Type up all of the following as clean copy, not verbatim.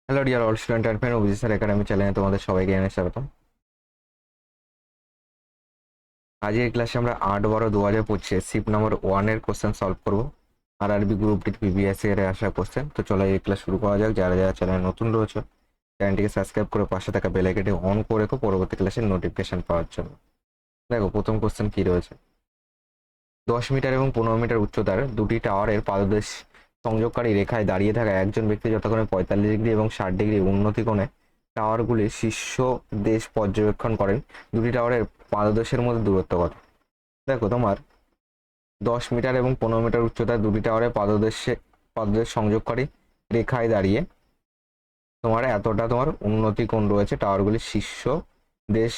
Hello dear all student and friend, Abhijit sir academy চ্যানেলে তোমাদের সবাইকে জানাই স্বাগতম। আজকের ক্লাসে আমরা 8-12-2025 শিফট নম্বর 1-এর কোশ্চেন সলভ করবো। আরবি গ্রুপ ডি পিবিএসসি এর আসা কোশ্চেন। তো চলো এই ক্লাস শুরু করা যাক। যারা যারা চ্যানেল নতুন রয়েছে চ্যানেলটিকে সাবস্ক্রাইব করে পাশে থাকা বেল আইকনটি অন করে রেখো পরবর্তী ক্লাসের নোটিফিকেশন পাওয়ার জন্য। দেখো প্রথম কোশ্চেন কি রয়েছে। 10 মিটার এবং 15 মিটার উচ্চতার দুটি টাওয়ারের পাদদেশ সংযোগকারী রেখায় দাঁড়িয়ে থাকা একজন ব্যক্তি যথাক্রমে 45 ডিগ্রি এবং 60 ডিগ্রি উন্নতি কোণে টাওয়ারগুলির শীর্ষ দেশ পর্যবেক্ষণ করেন। দুটি টাওয়ারের পাদদেশের মধ্যে দূরত্ব কত? দেখো তোমার 10 মিটার এবং 15 মিটার উচ্চতার দুটি টাওয়ারের পাদদেশ সংযোগকারী রেখায় দাঁড়িয়ে তোমার এতটা তোমার উন্নতি কোণ রয়েছে, টাওয়ারগুলির শীর্ষ দেশ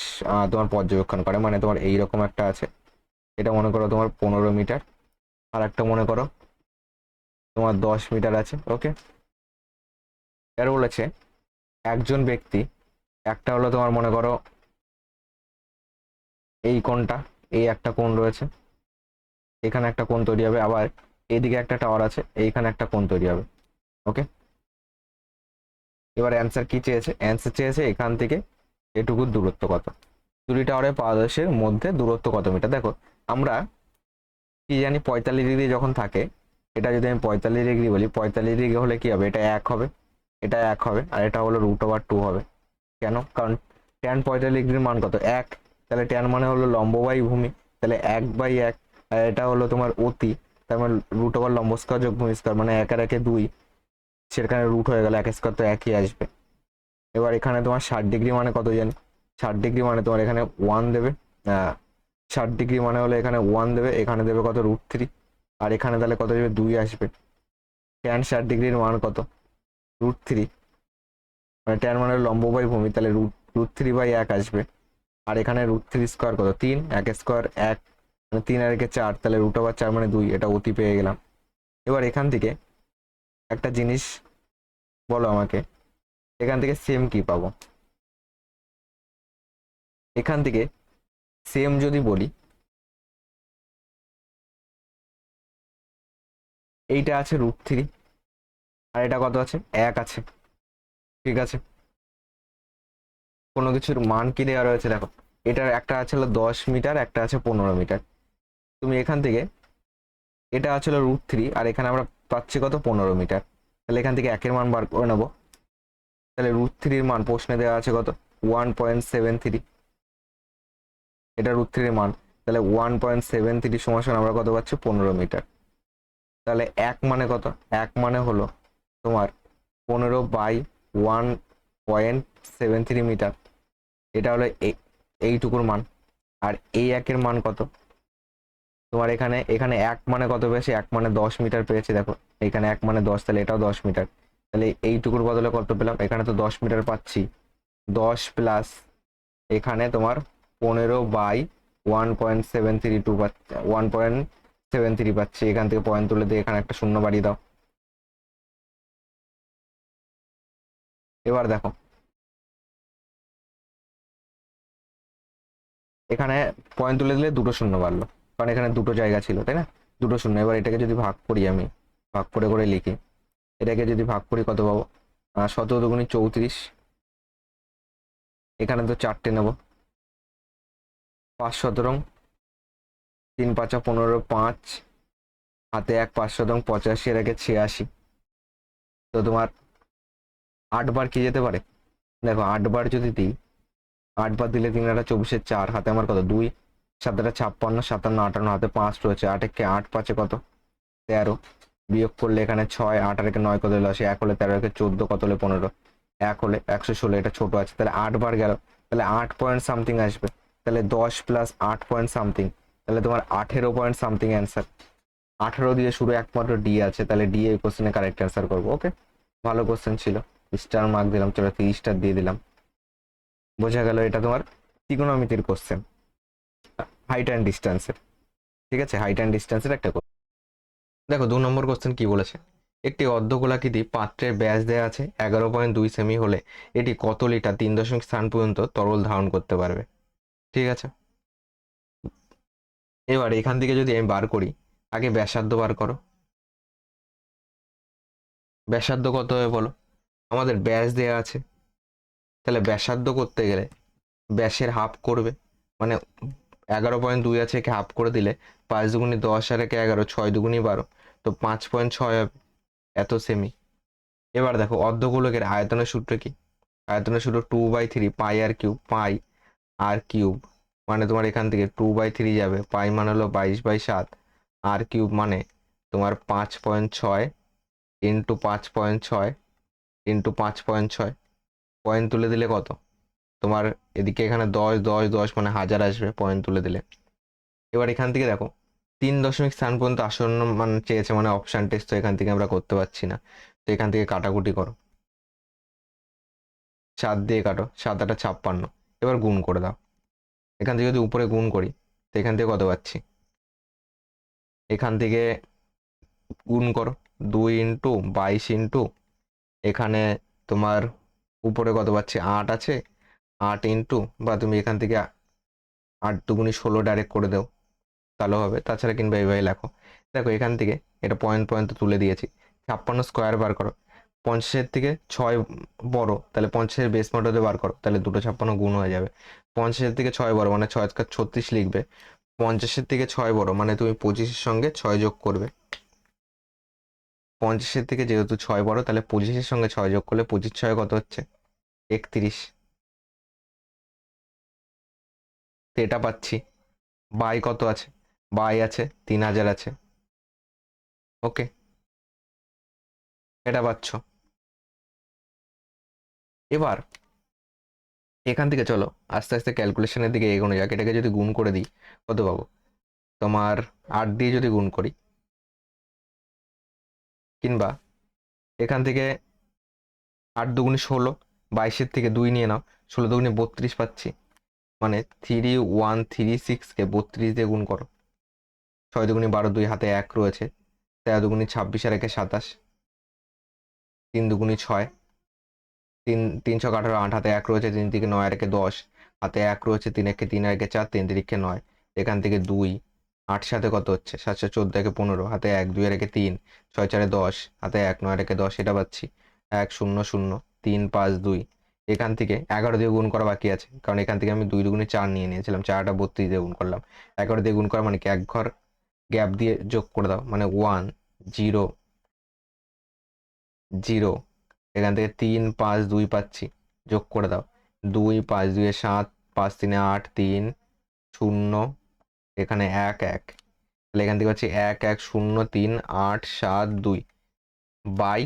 তোমার পর্যবেক্ষণ করে। মানে তোমার এইরকম একটা আছে, এটা মনে করো তোমার 15 মিটার, আর একটা মনে করো তোমার 10 মিটার আছে। ওকে, এর বলেছে একজন ব্যক্তি, একটা হলো তোমার মনে করো এই কোণটা, এই একটা কোণ রয়েছে, এখানে একটা কোণ তৈরি হবে, আবার এইদিকে একটা টাওয়ার আছে, এইখানে একটা কোণ তৈরি হবে। ওকে, এবার অ্যান্সার কি চেয়েছে? অ্যান্সার চেয়েছে এখান থেকে এটুকু দূরত্ব কত, দুটি টাওয়ারের পাদদেশের মধ্যে দূরত্ব কত মিটার। দেখো আমরা কি জানি 45 ডিগ্রি যখন থাকে, এটা যদি আমি 45 ডিগ্রি বলি, 45 ডিগ্রি হলে কি হবে? এটা 1 হবে, এটা 1 হবে, আর এটা হলো √2 হবে। কেন? কারণ ট্যান 45 ডিগ্রির মান কত? 1। তাহলে ট্যান মানে হলো লম্ববাই ভূমি, তাহলে 1/1, আর এটা হলো তোমার অতি, তার মানে √, লম্ব স্কয়ার যোগ ভূমি স্কয়ার, মানে 1 আর 1 2, সেখানে রুট হয়ে গেল, 1 স্কয়ার তো 1ই আসবে। এবার এখানে তোমার 60 ডিগ্রি মানে কত জানি? 60 ডিগ্রি মানে তোমার এখানে 1 দেবে, 60 ডিগ্রি মানে হলো এখানে 1 দেবে, এখানে দেবে কত? √3, আর এখানে তাহলে কত দেবে? 2 আসবে। ট্যান 60 ডিগ্রির মান কত? √3, মানে ট্যান মানে লম্ববাই ভূমি, তাহলে √3/1 আসবে। আর এখানে √3 স্কোয়ার কত? 3, 1 স্কোয়ার 1, মানে 3 আর 1 4, তাহলে √4 মানে 2, এটা অতি পেয়ে গেলাম। এবার এখান থেকে একটা জিনিস বলো আমাকে, এখান থেকে সেম কি পাবো? এখান থেকে সেম যদি বলি, এইটা আছে √3, আর এটা কত আছে? 1 আছে। ঠিক আছে, কোনো কিছুর মান কি দেওয়া রয়েছে দেখো, এটার একটা আছে হলো 10 মিটার, একটা আছে 15 মিটার। তুমি এখান থেকে, এটা আছে হলো √3, আর এখানে আমরা পাচ্ছি কত? 15 মিটার। তাহলে এখান থেকে একের মান বার করে নেবো। তাহলে √3-র মান প্রশ্নে দেওয়া আছে কত? 1.73, এটা √3-র মান। তাহলে 1.73 সমান আমরা কত পাচ্ছি? 15 মিটার। তাহলে 1 মানে কত? 1 মানে হলো তোমার 15/1.73 মিটার, এটা হলো এইটুকুর মান। আর এই 1-এর মান কত? তোমার এখানে এখানে 1 মানে কত পেয়েছে? 1 মানে 10 মিটার পেয়েছে। দেখো এখানে 1 মানে 10, তাহলে এটাও 10 মিটার। তাহলে এইটুকুর বদলে কত পেলাম? এখানে তো 10 মিটার পাচ্ছি, 10 প্লাস এখানে তোমার 15/1.732 পাচ্ছি, 1.73 পাচ্ছি। এখান থেকে পয়েন্ট তুলে দিয়ে এখানে একটা শূন্য বাড়িয়ে দাও। এবার দেখো এখানে পয়েন্ট তুলে দিলে দুটো শূন্য বাড়লো, কারণ এখানে দুটো জায়গা ছিল, তাই না? দুটো শূন্য। এবার এটাকে যদি ভাগ করি, আমি ভাগ করে করে লিখি, এটাকে যদি ভাগ করি কত পাবো? 17 দুগুণী 34, এখানে তো 4টে নেবো, 5 3 5 15, 5 হাতে 1, 5 85, এর আগে 86। তো তোমার 8 বার কি যেতে পারে? দেখো 8 বার যদি দিই, 8 বার দিলে 3 8 24, 4 হাতে আমার কত? 2, 7 56, 57 58, হাতে 5 রয়েছে, 8 একে 8 5 কত? 13, বিয়োগ করলে এখানে 6, 8 আর একে 9 কত হলো? 1 হলে 13, একে 14 কত হলে 15, 1 হলে 116, এটা ছোট আছে, তাহলে 8 বার গেল, তাহলে 8 পয়েন্ট সামথিং আসবে। তাহলে 10 প্লাস 8 পয়েন্ট সামথিং, তাহলে তোমার 18 পয়েন্ট সামথিং অ্যান্সার। 18 দিয়ে শুরু, একমাত্র ডি আছে, তাহলে ডি এই কোশ্চেনে কারেক্ট অ্যান্সার করবো। ওকে, ভালো কোশ্চেন ছিল, স্টার মার্ক দিলাম। চলো 30 দিয়ে দিলাম। বোঝা গেল এটা তোমার ত্রিকোণমিতির কোশ্চেন, হাইট অ্যান্ড ডিস্টেন্সের। ঠিক আছে, হাইট অ্যান্ড ডিস্টেন্সের একটা কোশ্চেন। দেখো 2 নম্বর কোশ্চেন কি বলেছে। একটি অর্ধগোলাকৃতি পাত্রের ব্যাস দেওয়া আছে 11.2 সেমি হলে এটি কত লিটার 3 দশমিক স্থান পর্যন্ত তরল ধারণ করতে পারবে? ঠিক আছে, এবার এখান থেকে যদি আমি বার করি, আগে ব্যাসার্ধ বার করো। ব্যাসার্ধ কত হবে বলো? আমাদের ব্যাস দেওয়া আছে, তাহলে ব্যাসার্ধ করতে গেলে ব্যাসের হাফ করবে, মানে 11.2 আছে, একে হাফ করে দিলে 5 দুগুনি 10 আর একে 11, 6 দুগুনি 12, তো 5.6 হবে, এত সেমি। এবার দেখো অর্ধগোলকের আয়তনের সূত্র কি? আয়তনের সূত্র 2/3 পাই আর কিউব, পাই আর কিউব মানে তোমার এখান থেকে 2/3 যাবে, পাই মানে হলো 22/7, আর কিউব মানে তোমার 5.6 ইন্টু 5.6 ইন্টু 5.6, পয়েন্ট তুলে দিলে কত তোমার? এদিকে এখানে 10 10 10 মানে 1000 আসবে পয়েন্ট তুলে দিলে। এবার এখান থেকে দেখো 3 দশমিক স্থান পর্যন্ত আসন্ন মান চেয়েছে, মানে অপশন টেস্ট, তো এখান থেকে আমরা করতে পারছি না, তো এখান থেকে কাটাকুটি করো, 7 দিয়ে কাটো, 7 8 56, এবার গুণ করে দাও। এখান থেকে যদি উপরে গুণ করি তো এখান থেকে কত পাচ্ছি? এখান থেকে গুণ করো, 2 ইন্টু 22 ইন্টু এখানে তোমার উপরে কত পাচ্ছি? 8 আছে, 8 ইন্টু, বা তুমি এখান থেকে 8 দুগুনি 16 ডাইরেক্ট করে দাও, তাহলে হবে। তাছাড়া কিংবা এইভাবে লেখো। দেখো এখান থেকে এটা পয়েন্ট পয়েন্ট তুলে দিয়েছি। 56 স্কোয়ার বার করো, 50-এর থেকে 6 বড়, তাহলে 50-এর বেস মডেলে বার করো, তাহলে দুটো 56 গুণ হয়ে যাবে। 50-এর থেকে 6 বড় মানে 6 × 36 লিখবে, 50-এর থেকে 6 বড় মানে তুমি 25-এর সঙ্গে 6 যোগ করবে। 50-এর থেকে যেহেতু 6 বড়, তাহলে 25-এর সঙ্গে 6 যোগ করলে 25 6 কত হচ্ছে? 31। তো এটা পাচ্ছি। বাই কত আছে? বাই আছে 3000 আছে। ওকে, এটা পাচ্ছ। এবার এখান থেকে চলো আস্তে আস্তে ক্যালকুলেশনের দিকে এগোনো যাক। এটাকে যদি গুণ করে দিই কত পাবো? তোমার 8 দিয়ে যদি গুণ করি, কিংবা এখান থেকে 8 দুগুনি 16, 22-এর থেকে 2 নিয়ে নাও, 16 দুগুনি 32 পাচ্ছি, মানে 3136-কে 32 দিয়ে গুণ করো, 6 দুগুনি 12, 2 হাতে 1 রয়েছে, 13 দুগুনি 26 আর 1 27, 3 দুগুনি 6, 3 6 18, 8 হাতে 1 রয়েছে, 3 থেকে 9 আর 1 10, হাতে 1 রয়েছে, 3 1 3 আর 1 4, 3 3 9, এখান থেকে 2, 8 সাথে কত হচ্ছে? 7 14 1 15, হাতে 1 2 আর 1 3, 6 4 10, হাতে 1 9 আর 1 10, এটা পাচ্ছি 1 0 0 3 5 2। এখান থেকে 11 দিয়ে গুণ করা বাকি আছে, কারণ এখান থেকে আমি 2 দুগুণে 4 নিয়ে নিয়েছিলাম, 4টা 32 দিয়ে গুণ করলাম। 11 দিয়ে গুণ করা মানে কি? এক ঘর গ্যাপ দিয়ে যোগ করে দাও, মানে 1 0 0। এখান থেকে 3 5 2 পাচ্ছি, যোগ করে দাও, 2 5 2 7, 5 3 8, 3 0, এখানে 1 1, তাহলে এখান থেকে হচ্ছে 1 1 0 3 8 7 2 বাই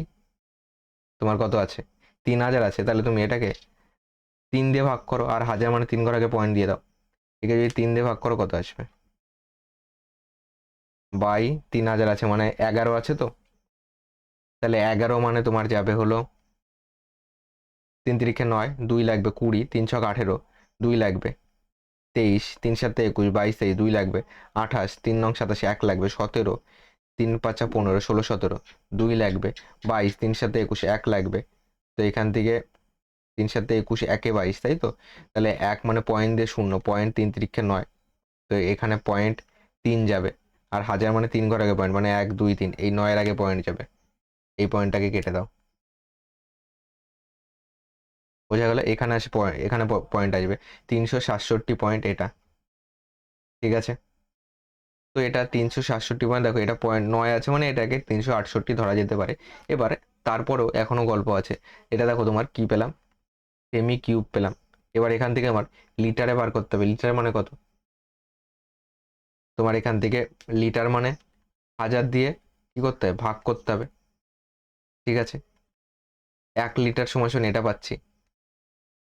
তোমার কত আছে? 3000 আছে, তাহলে তুমি এটাকে 3 দিয়ে ভাগ করো, আর 1000 মানে 3 ঘর আগে পয়েন্ট দিয়ে দাও। একে যদি 3 দিয়ে ভাগ করো কত আসবে? বাই 3000 আছে মানে 11 আছে, তো তাহলে 11 মানে তোমার যাবে হলো 3 3 9, 2 লাগবে 20, 3 6 18, 2 লাগবে 23, 3 7 21, 22 23, 2 লাগবে 28, 3 9 27, 1 লাগবে 17, 3 5 15 16 17, 2 লাগবে 22, 3 7 21, 1 লাগবে। তো এখান থেকে 3 7 21, 1 22, তাই তো? তাহলে 1 মানে পয়েন্ট দিয়ে 0, পয়েন্ট 3 3 9, তো এখানে পয়েন্ট 3 যাবে, আর 1000 মানে 3 ঘর আগে পয়েন্ট, মানে 1 2 3, এই 9 এর আগে পয়েন্ট যাবে, এই পয়েন্টটাকে কেটে দাও। বোঝা গেল? এখানে আসে পয়েন্ট, এখানে পয়েন্ট আসবে 367 পয়েন্ট, এটা ঠিক আছে। তো এটা 367 পয়েন্ট, দেখো এটা পয়েন্ট 9 আছে মানে এটাকে 368 ধরা যেতে পারে। এবার তারপরেও এখনো গল্প আছে। এটা দেখো তোমার কি পেলাম? সেমি কিউব পেলাম। এবার এখান থেকে আমার লিটারে বার করতে হবে। লিটার মানে কত? তোমার এখান থেকে লিটার মানে 1000 দিয়ে কি করতে হবে? ভাগ করতে হবে, ঠিক আছে। 1 লিটার সমান সমান এটা পাচ্ছি,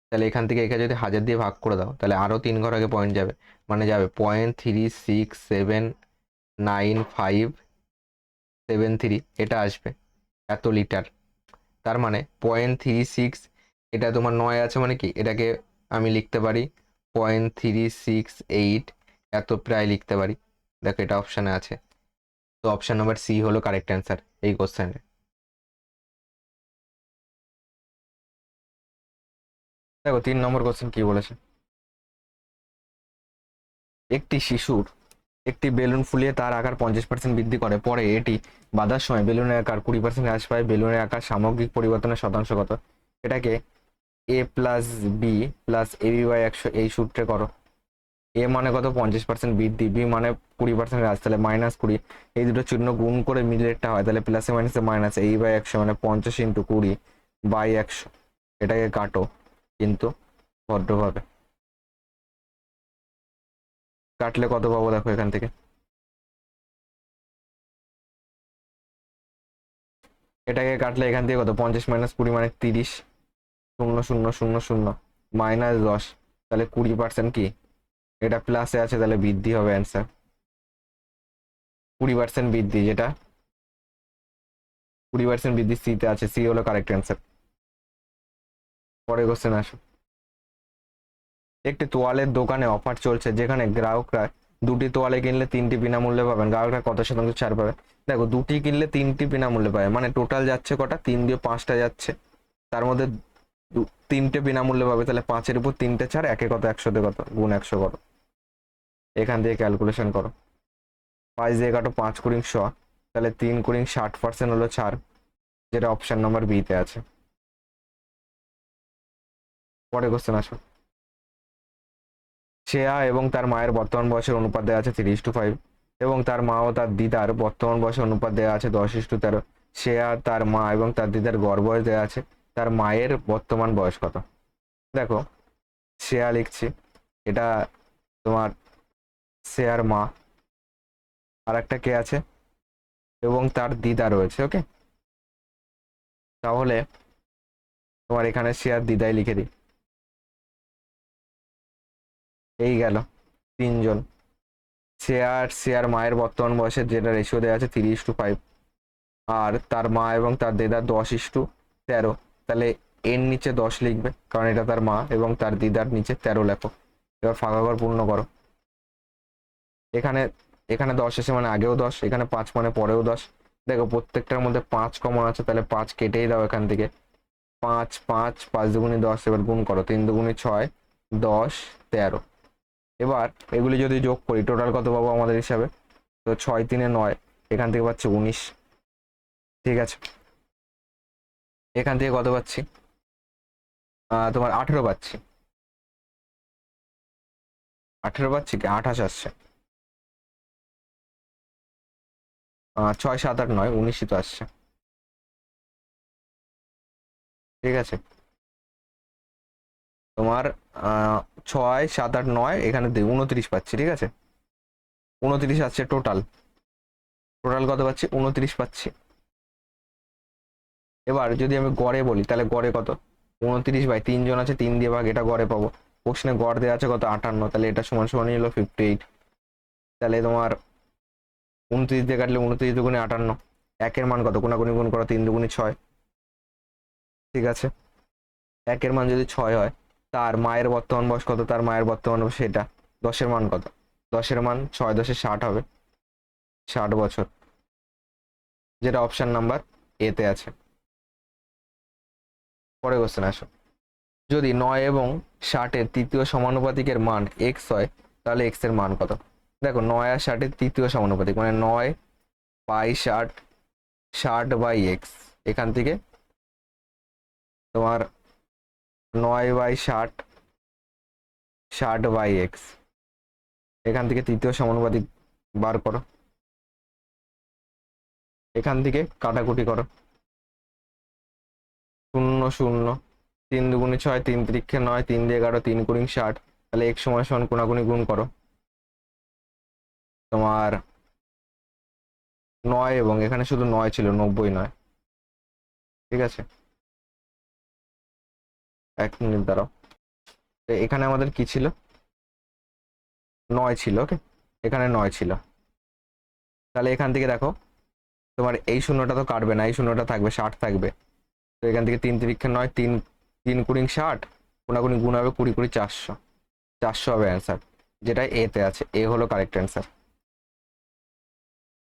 তাহলে এখান থেকে এখানে যদি 1000 দিয়ে ভাগ করে দাও, তাহলে আরো 3 ঘর আগে পয়েন্ট যাবে, মানে যাবে 0.367957 3, এটা আসবে এত লিটার। তার মানে 0.36, এটা তোমার 9 আছে মানে কি, এটাকে আমি লিখতে পারি 0.368, এত প্রায় লিখতে পারি। দেখো এটা অপশানে আছে, তো অপশন নাম্বার সি হলো কারেক্ট অ্যান্সার এই কোশ্চেনে। দেখো 3 নম্বর কোশ্চেন কি বলেছে। একটি শিশুর একটি বেলুন ফুলিয়ে তার আকার 50% বৃদ্ধি করে, পরে এটি বাঁধার সময় বেলুনের আকার 20% হ্রাস পায়, বেলুনের আকার সামগ্রিক পরিবর্তনের শতাংশ কত? এটাকে a plus B plus AB by 100 এই সূত্রে করো। এ মানে কত? 50% বৃদ্ধি, বি মানে 20% হ্রাস, তাহলে -20, এই দুটো চিহ্ন গুণ করে মিডলেরটা হয়, তাহলে প্লাসে মাইনাসে মাইনাস, এই বাই 100 মানে 50 × 20 বাই 100। এটাকে কাটো কিন্তু ভদ্রভাবে, কাটলে কত পাবো দেখো এখান থেকে। এটাকে কাটলে এখান থেকে কত? 50 - 20 মানে 30, 0 0 0 0 -10, তাহলে 20% কি? এটা প্লাসে আছে তাহলে বৃদ্ধি হবে অ্যান্সার, 20% বৃদ্ধি, যেটা 20% বৃদ্ধি সিতে আছে, সি হলো কারেক্ট অ্যান্সার। পরে কোশ্চেন আসো। একটি তোয়ালের দোকানে অফার চলছে যেখানে গ্রাহকরা 2টি তোয়ালে কিনলে 3টি বিনামূল্যে পাবেন, গ্রাহকরা কত শতাংশ ছাড় পাবে? দেখো 2টি কিনলে 3টি বিনামূল্যে পাবে, মানে টোটাল যাচ্ছে কটা? 3 দিয়ে 5টা যাচ্ছে, তার মধ্যে 3টে বিনামূল্যে পাবে, তাহলে 5-এর উপর 3টে ছাড়, একে কত? 100 কত? গুণ 100 করো, এখান থেকে ক্যালকুলেশন করো। 5 দিয়ে কাটো, 5 × 100, তাহলে 3 × 60% হলো ছাড়, যেটা অপশন নাম্বার বি তে আছে। পরে কোশ্চেন আসো। শ্রেয়া এবং তার মায়ের বর্তমান বয়সের অনুপাত দেওয়া আছে 3:5, এবং তার মা ও তার দিদার বর্তমান বয়সের অনুপাত দেওয়া আছে 10:13। শ্রেয়া, তার মা এবং তার দিদার গড় বয়স দেওয়া আছে, তার মায়ের বর্তমান বয়স কত? দেখো শ্রেয়া লিখছি, এটা তোমার শ্রেয়ার মা, আর একটা কে আছে? এবং তার দিদা রয়েছে, ওকে। তাহলে তোমার এখানে শ্রেয়ার দিদাই লিখে দিই, এই গেল 3জন। শ্রেয়ার মায়ের বর্তমান বয়সের যেটা রেশিও দেওয়া আছে 3:5, আর তার মা এবং তার দিদার 10:13, তাহলে এর নিচে 10 লিখবে কারণ এটা তার মা, এবং তার দিদার নিচে 13 লেখো। এবার ফাঁকা ঘর পূর্ণ করো। এখানে এখানে 10 এসে মানে আগেও 10, এখানে 5 মানে পরেও 10। দেখো প্রত্যেকটার মধ্যে 5 কমন আছে, তাহলে 5 কেটেই দাও এখান থেকে। 5 5 5 দুগুণে 10, এবার গুণ করো, 3 দুগুণে 6, 10 13। এবার এগুলি যদি যোগ করি টোটাল কত পাবো আমাদের হিসাবে? তো 6 3 9, এখান থেকে পাচ্ছি 19, ঠিক আছে। এখান থেকে কত পাচ্ছি? তোমার 18 পাচ্ছি, 18 পাচ্ছি কি 28 আসছে। 6 7 8 9 19ই তো আসছে, ঠিক আছে। তোমার 6 7 8 9, এখানে 29 পাচ্ছি, ঠিক আছে। 29 আসছে টোটাল, টোটাল কত পাচ্ছি? 29 পাচ্ছি। এবার যদি আমি গড়ে বলি তাহলে গড়ে কত? 29/3 জন আছে, 3 দিয়ে ভাগ, এটা গড়ে পাবো। কোশ্চেনে গড় দেওয়া আছে কত? 58, তাহলে এটা সমান সমান হলো 58। তাহলে তোমার 29 দিয়ে কাটলে 29 দুগুণে 58, একের মান কত? কোনাকুনি গুণ করো, 3 দুগুণে 6, ঠিক আছে। একের মান যদি 6 হয়, তার মায়ের বর্তমান বয়স কত? তার মায়ের বর্তমান বয়স সেটা। 10-এর মান কত? 10-এর মান 6 10 60 হবে, 60 বছর, যেটা অপশন নাম্বার এ তে আছে। পরে কোশ্চেন আসো। যদি 9 এবং 60-এর তৃতীয় সমানুপাতিকের মান x হয়, তাহলে x এর মান কত? দেখো 9 আর 60-এর তৃতীয় সমানুপাতিক মানে 9/60, 60/x, এখান থেকে তোমার 9/60, 60/x, এখান থেকে তৃতীয় সমানুপাতিক বার করো, এখান থেকে কাটাকুটি করো, 0 0, 3 দুগুণে 6, 3 তিরিক্ষে 9, 3 দিয়ে 11, 3 × 60, তাহলে x সমান সমান কোনাকুনি গুণ করো। তোমার 9 এবং এখানে শুধু 9 ছিল, 90 নয়, ঠিক আছে। 1 মিনিট দাঁড়াও, এখানে আমাদের কি ছিল? 9 ছিল, ওকে, এখানে 9 ছিল। তাহলে এখান থেকে দেখো তোমার এই শূন্যটা তো কাটবে না, এই শূন্যটা থাকবে, 60 থাকবে। তো এখান থেকে 3 তিরিক্ষে 9, 3 3 × 60, কোনাকুনি গুণ হবে 20 20 400, 400 হবে অ্যান্সার, যেটা এ তে আছে, এ হলো কারেক্ট অ্যান্সার।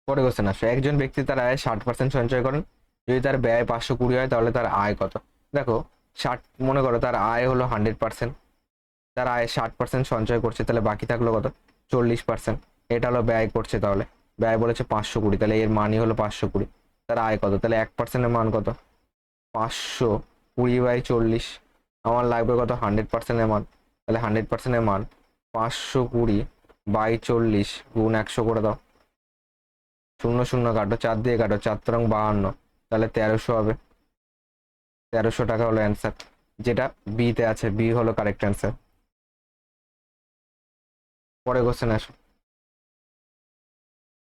পরে কোশ্চেন আসো। একজন ব্যক্তি তার আয় 60% সঞ্চয় করেন, যদি তার ব্যয় 520 হয় তাহলে তার আয় কত? দেখো 60, মনে করো তার আয় হলো 100%, তার আয় 60% সঞ্চয় করছে, তাহলে বাকি থাকলো কত? 40%। এটা হলো ব্যয় করছে, তাহলে ব্যয় বলেছে 520, তাহলে এর মানই হলো 520। তার আয় কত, তাহলে 1%-এর মান কত, 520/40। আমার লাগবে কত, 100%-এর মান, তাহলে 100%-এর মান 520/40 গুণ 100 করে দাও। 0 0 কাটো, 4 দিয়ে কাটো, 4×52, তাহলে 1300 হবে। 1300 টাকা হলো অ্যান্সার, যেটা বিতে আছে। বি হলো কারেক্ট অ্যান্সার। পরে কোশ্চেন আসো,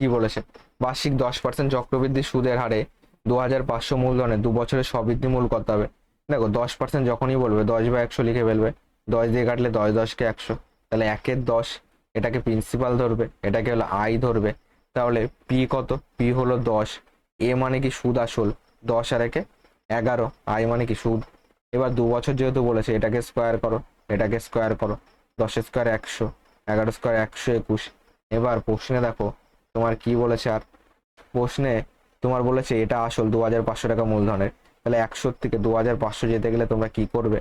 কি বলেছে? বার্ষিক 10% চক্রবৃদ্ধি সুদের হারে 2500 মূলধনে 2 বছরের স্ববৃদ্ধি মূল কত হবে? দেখো 10% যখনই বলবে 10/100 লিখে ফেলবে, 10 দিয়ে কাটলে 10 10কে 100, তাহলে 1/10, এটাকে প্রিন্সিপাল ধরবে, এটাকে হলো আই ধরবে। তাহলে পি কত, পি হলো 10, এ মানে কি সুদ আসল, 10 আর 1 11, আই মানে কি সুদ। এবার 2 বছর যেহেতু বলেছে, এটাকে স্কোয়ার করো, এটাকে স্কোয়ার করো, 10 স্কোয়ার 100, 11 স্কোয়ার 121। এবার প্রশ্নে দেখো তোমার কি বলেছে, আর প্রশ্নে তোমার বলেছে এটা আসল 2500 টাকা মূলধনের, তাহলে 100 থেকে 2500 যেতে গেলে তোমরা কি করবে?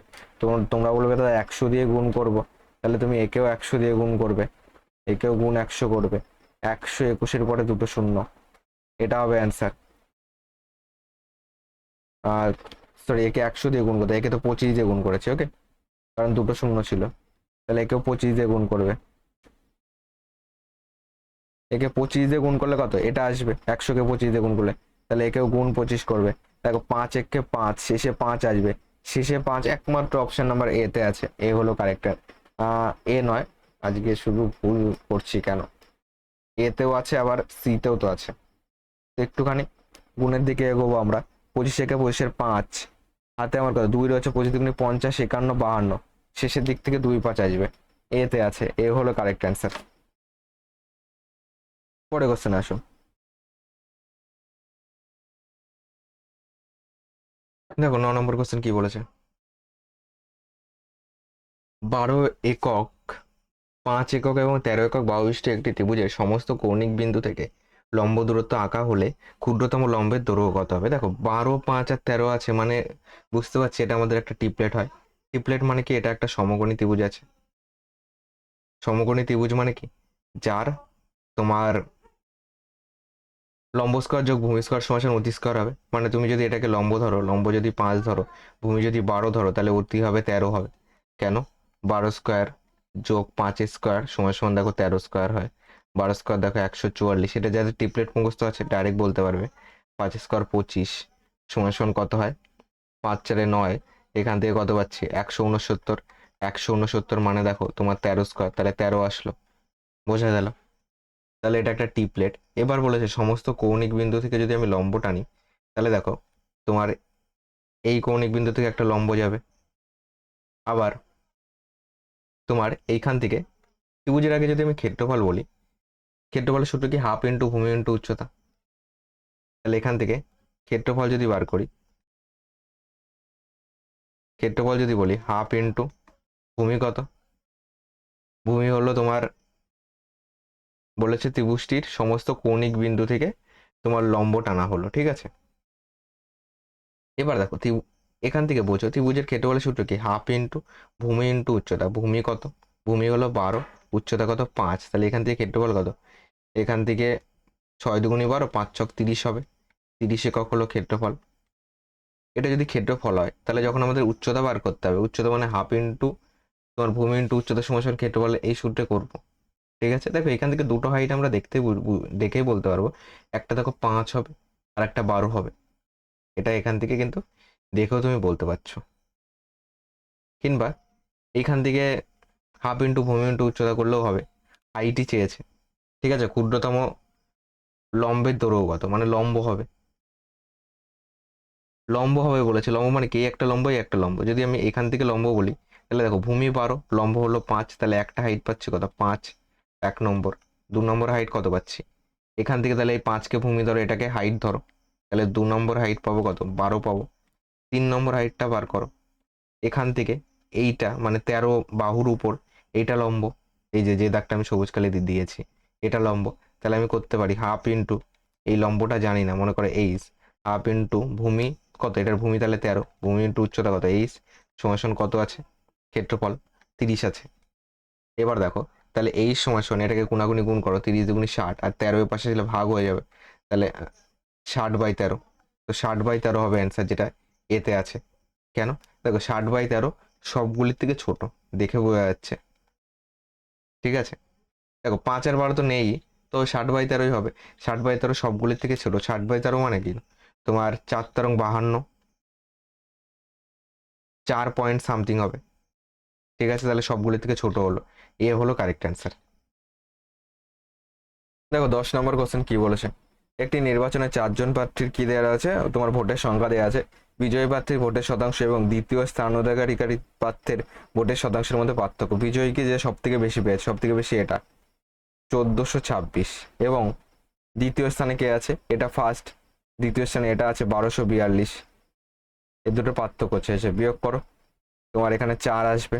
তোমরা বলবে দাদা 100 দিয়ে গুণ করব, তাহলে তুমি একেও 100 দিয়ে গুণ করবে, একেও গুণ 100 করবে, 121-এর পরে দুটো শূন্য, এটা হবে অ্যান্সার। আর সরি, একে 100 দিয়ে গুণ করতে, একে তো 25 দিয়ে গুণ করেছে, ওকে, কারণ দুটো শূন্য ছিল, তাহলে একেও 25 দিয়ে গুণ করবে। একে 25 দিয়ে গুণ করলে কত, এটা আসবে, 100কে 25 দিয়ে গুণ করলে, তাহলে একেও গুণ 25 করবে। দেখো 5 1 5, শেষে 5 আসবে, শেষে 5 একমাত্র অপশন নাম্বার এ তে আছে, এ হলো কারেক্টার। এ নয়, আজকে শুধু ভুল করছি কেন, এতেও আছে আবার সিতেও তো আছে। একটুখানি গুণের দিকে এগোবো আমরা। 25 একে 25-এর 5, হাতে আমার কত, 2 রয়েছে, 25 দুগুণে 50, 51 52, শেষের দিক থেকে 2 5 আসবে, এতে আছে, এ হলো কারেক্ট অ্যান্সার। পরে কোশ্চেন আসো, দেখো 9 নম্বর কোশ্চেন কি বলেছে? 12 একক, 5 একক এবং 13 একক বাহুবিশিষ্ট একটি ত্রিভুজের সমস্ত কৌণিক বিন্দু থেকে লম্ব দূরত্ব আঁকা হলে ক্ষুদ্রতম লম্বের দৈর্ঘ্য কত হবে? দেখো 12, 5 আর 13 আছে, মানে বুঝতে পারছি এটা আমাদের একটা টিপলেট হয়। টিপলেট মানে কি, এটা একটা সমকোণী ত্রিভুজ আছে। সমকোণী ত্রিভুজ মানে কি, যার তোমার লম্ব স্কয়ার যোগ ভূমি স্কয়ার সমান অতি স্কয়ার হবে। মানে তুমি যদি এটাকে লম্ব ধরো, লম্ব যদি 5 ধরো, ভূমি যদি 12 ধরো, তাহলে অতি হবে 13 হবে। কেন? 12 স্কয়ার যোগ 5 স্কয়ার সমান সমান দেখো 13 স্কয়ার হয়। 12 স্কয়ার দেখো 144, এটা যাদের টিপলেট মুখস্থ আছে ডাইরেক্ট বলতে পারবে। 5 স্কয়ার 25 সমান সমান কত হয়, 5 4 9, এখান থেকে কত পাচ্ছি, 169। 169 মানে দেখো তোমার 13 স্কয়ার, তাহলে 13 আসলো, বোঝা গেল? তাহলে এটা একটা টিপলেট। এবার বলেছে সমস্ত কৌণিক বিন্দু থেকে যদি আমি লম্ব টানি, তাহলে দেখো তোমার এই কৌণিক বিন্দু থেকে একটা লম্ব যাবে, আবার তোমার এইখান থেকে ত্রিভুজের আগে যদি আমি ক্ষেত্রফল বলি, ক্ষেত্রফলের সূত্র কি, হাফ ইন্টু ভূমি ইন্টু উচ্চতা। তাহলে এখান থেকে ক্ষেত্রফল যদি বার করি, ক্ষেত্রফল যদি বলি হাফ ইন্টু ভূমি কত, ভূমি হলো তোমার বলেছে ত্রিভুজটির সমস্ত কৌণিক বিন্দু থেকে তোমার লম্ব টানা হলো, ঠিক আছে। এবার দেখো এখান থেকে বোঝো ত্রিভুজের ক্ষেত্রফলের সূত্র কি, হাফ ইন্টু ভূমি ইন্টু উচ্চতা। ভূমি কত, ভূমি হলো 12, উচ্চতা কত 5, তাহলে এখান থেকে ক্ষেত্রফল কত, এখান থেকে 6 দুগুণী 12, 5 ছক 30 হবে, 30 একক হলো ক্ষেত্রফল। এটা যদি ক্ষেত্রফল হয়, তাহলে যখন আমাদের উচ্চতা বার করতে হবে, উচ্চতা মানে হাফ ইন্টু তোমার ভূমি ইন্টু উচ্চতা সমান ক্ষেত্রফল, এই সূত্রে করবো, ঠিক আছে। দেখো এখান থেকে দুটো হাইট আমরা দেখেই বলতে পারবো, একটা দেখো 5 হবে আর একটা 12 হবে, এটা এখান থেকে কিন্তু দেখেও তুমি বলতে পারছো। কিংবা এইখান থেকে হাফ ইন্টু ভূমি ইন্টু উচ্চতা করলেও হবে, হাইটই চেয়েছে, ঠিক আছে। ক্ষুদ্রতম লম্বের দৈর্ঘ্য কত, মানে লম্ব হবে, লম্ব হবে বলেছে। লম্ব মানে কি, একটা লম্ব, একটা লম্ব। যদি আমি এখান থেকে লম্ব বলি, তাহলে দেখো ভূমি 12, লম্ব হলো 5, তাহলে একটা হাইট পাচ্ছি কত, 5, 1 নম্বর। 2 নম্বর হাইট কত পাচ্ছি, এখান থেকে তাহলে এই 5কে ভূমি ধরো, এটাকে হাইট ধরো, তাহলে 2 নম্বর হাইট পাবো কত, 12 পাবো। 3 নম্বর হাইটটা বার করো, এখান থেকে এইটা মানে 13 বাহুর উপর এইটা লম্ব, এই যে যে দাগটা আমি সবুজ কালি দিয়ে দিয়েছি, এটা লম্ব। তাহলে আমি করতে পারি হাফ ইন্টু, এই লম্বটা জানি না, মনে করে এইচ, হাফ ইন্টু ভূমি কত, এটার ভূমি তাহলে 13, ভূমি ইন্টু উচ্চতা কত, এইচ সমান কত আছে, ক্ষেত্রফল 30 আছে। এবার দেখো তাহলে এই সময় শোন এটাকে গুণাগুণি গুণ করো, 30 দুগুণি 60, আর 13 এর পাশে দিলে ভাগ হয়ে যাবে, তাহলে 60/13। তো 60/13 হবে অ্যান্সার, যেটা এতে আছে। কেন? দেখো 60/13 সবগুলির থেকে ছোট, দেখে বোঝা যাচ্ছে। ঠিক আছে, দেখো 5 আর 12 তো নেই, তো 60/13 হবে। 60/13 সবগুলির থেকে ছোট। 60/13 মানে কি? তোমার 4×52, 4 পয়েন্ট সামথিং হবে। ঠিক আছে, তাহলে সবগুলির থেকে ছোট হলো। এ হলো কারেক্ট অ্যান্সার। দেখো 10 নম্বর কোশ্চেন কি বলেছে, একটি নির্বাচনে 4 জন প্রার্থীর কি দেওয়া আছে, তোমার ভোটের সংখ্যা দেওয়া আছে। বিজয়ী প্রার্থীর ভোটের শতাংশ এবং দ্বিতীয় স্থান অধিকারী প্রার্থীর ভোটের শতাংশের মধ্যে পার্থক্য। বিজয়ীকে যে সব থেকে বেশি পেয়েছে, সব থেকে বেশি এটা 1426, এবং দ্বিতীয় স্থানে কে আছে, এটা ফার্স্ট, দ্বিতীয় স্থানে এটা আছে 1242। এর দুটো পার্থক্য হচ্ছে, এসে বিয়োগ করো, তোমার এখানে 4 আসবে,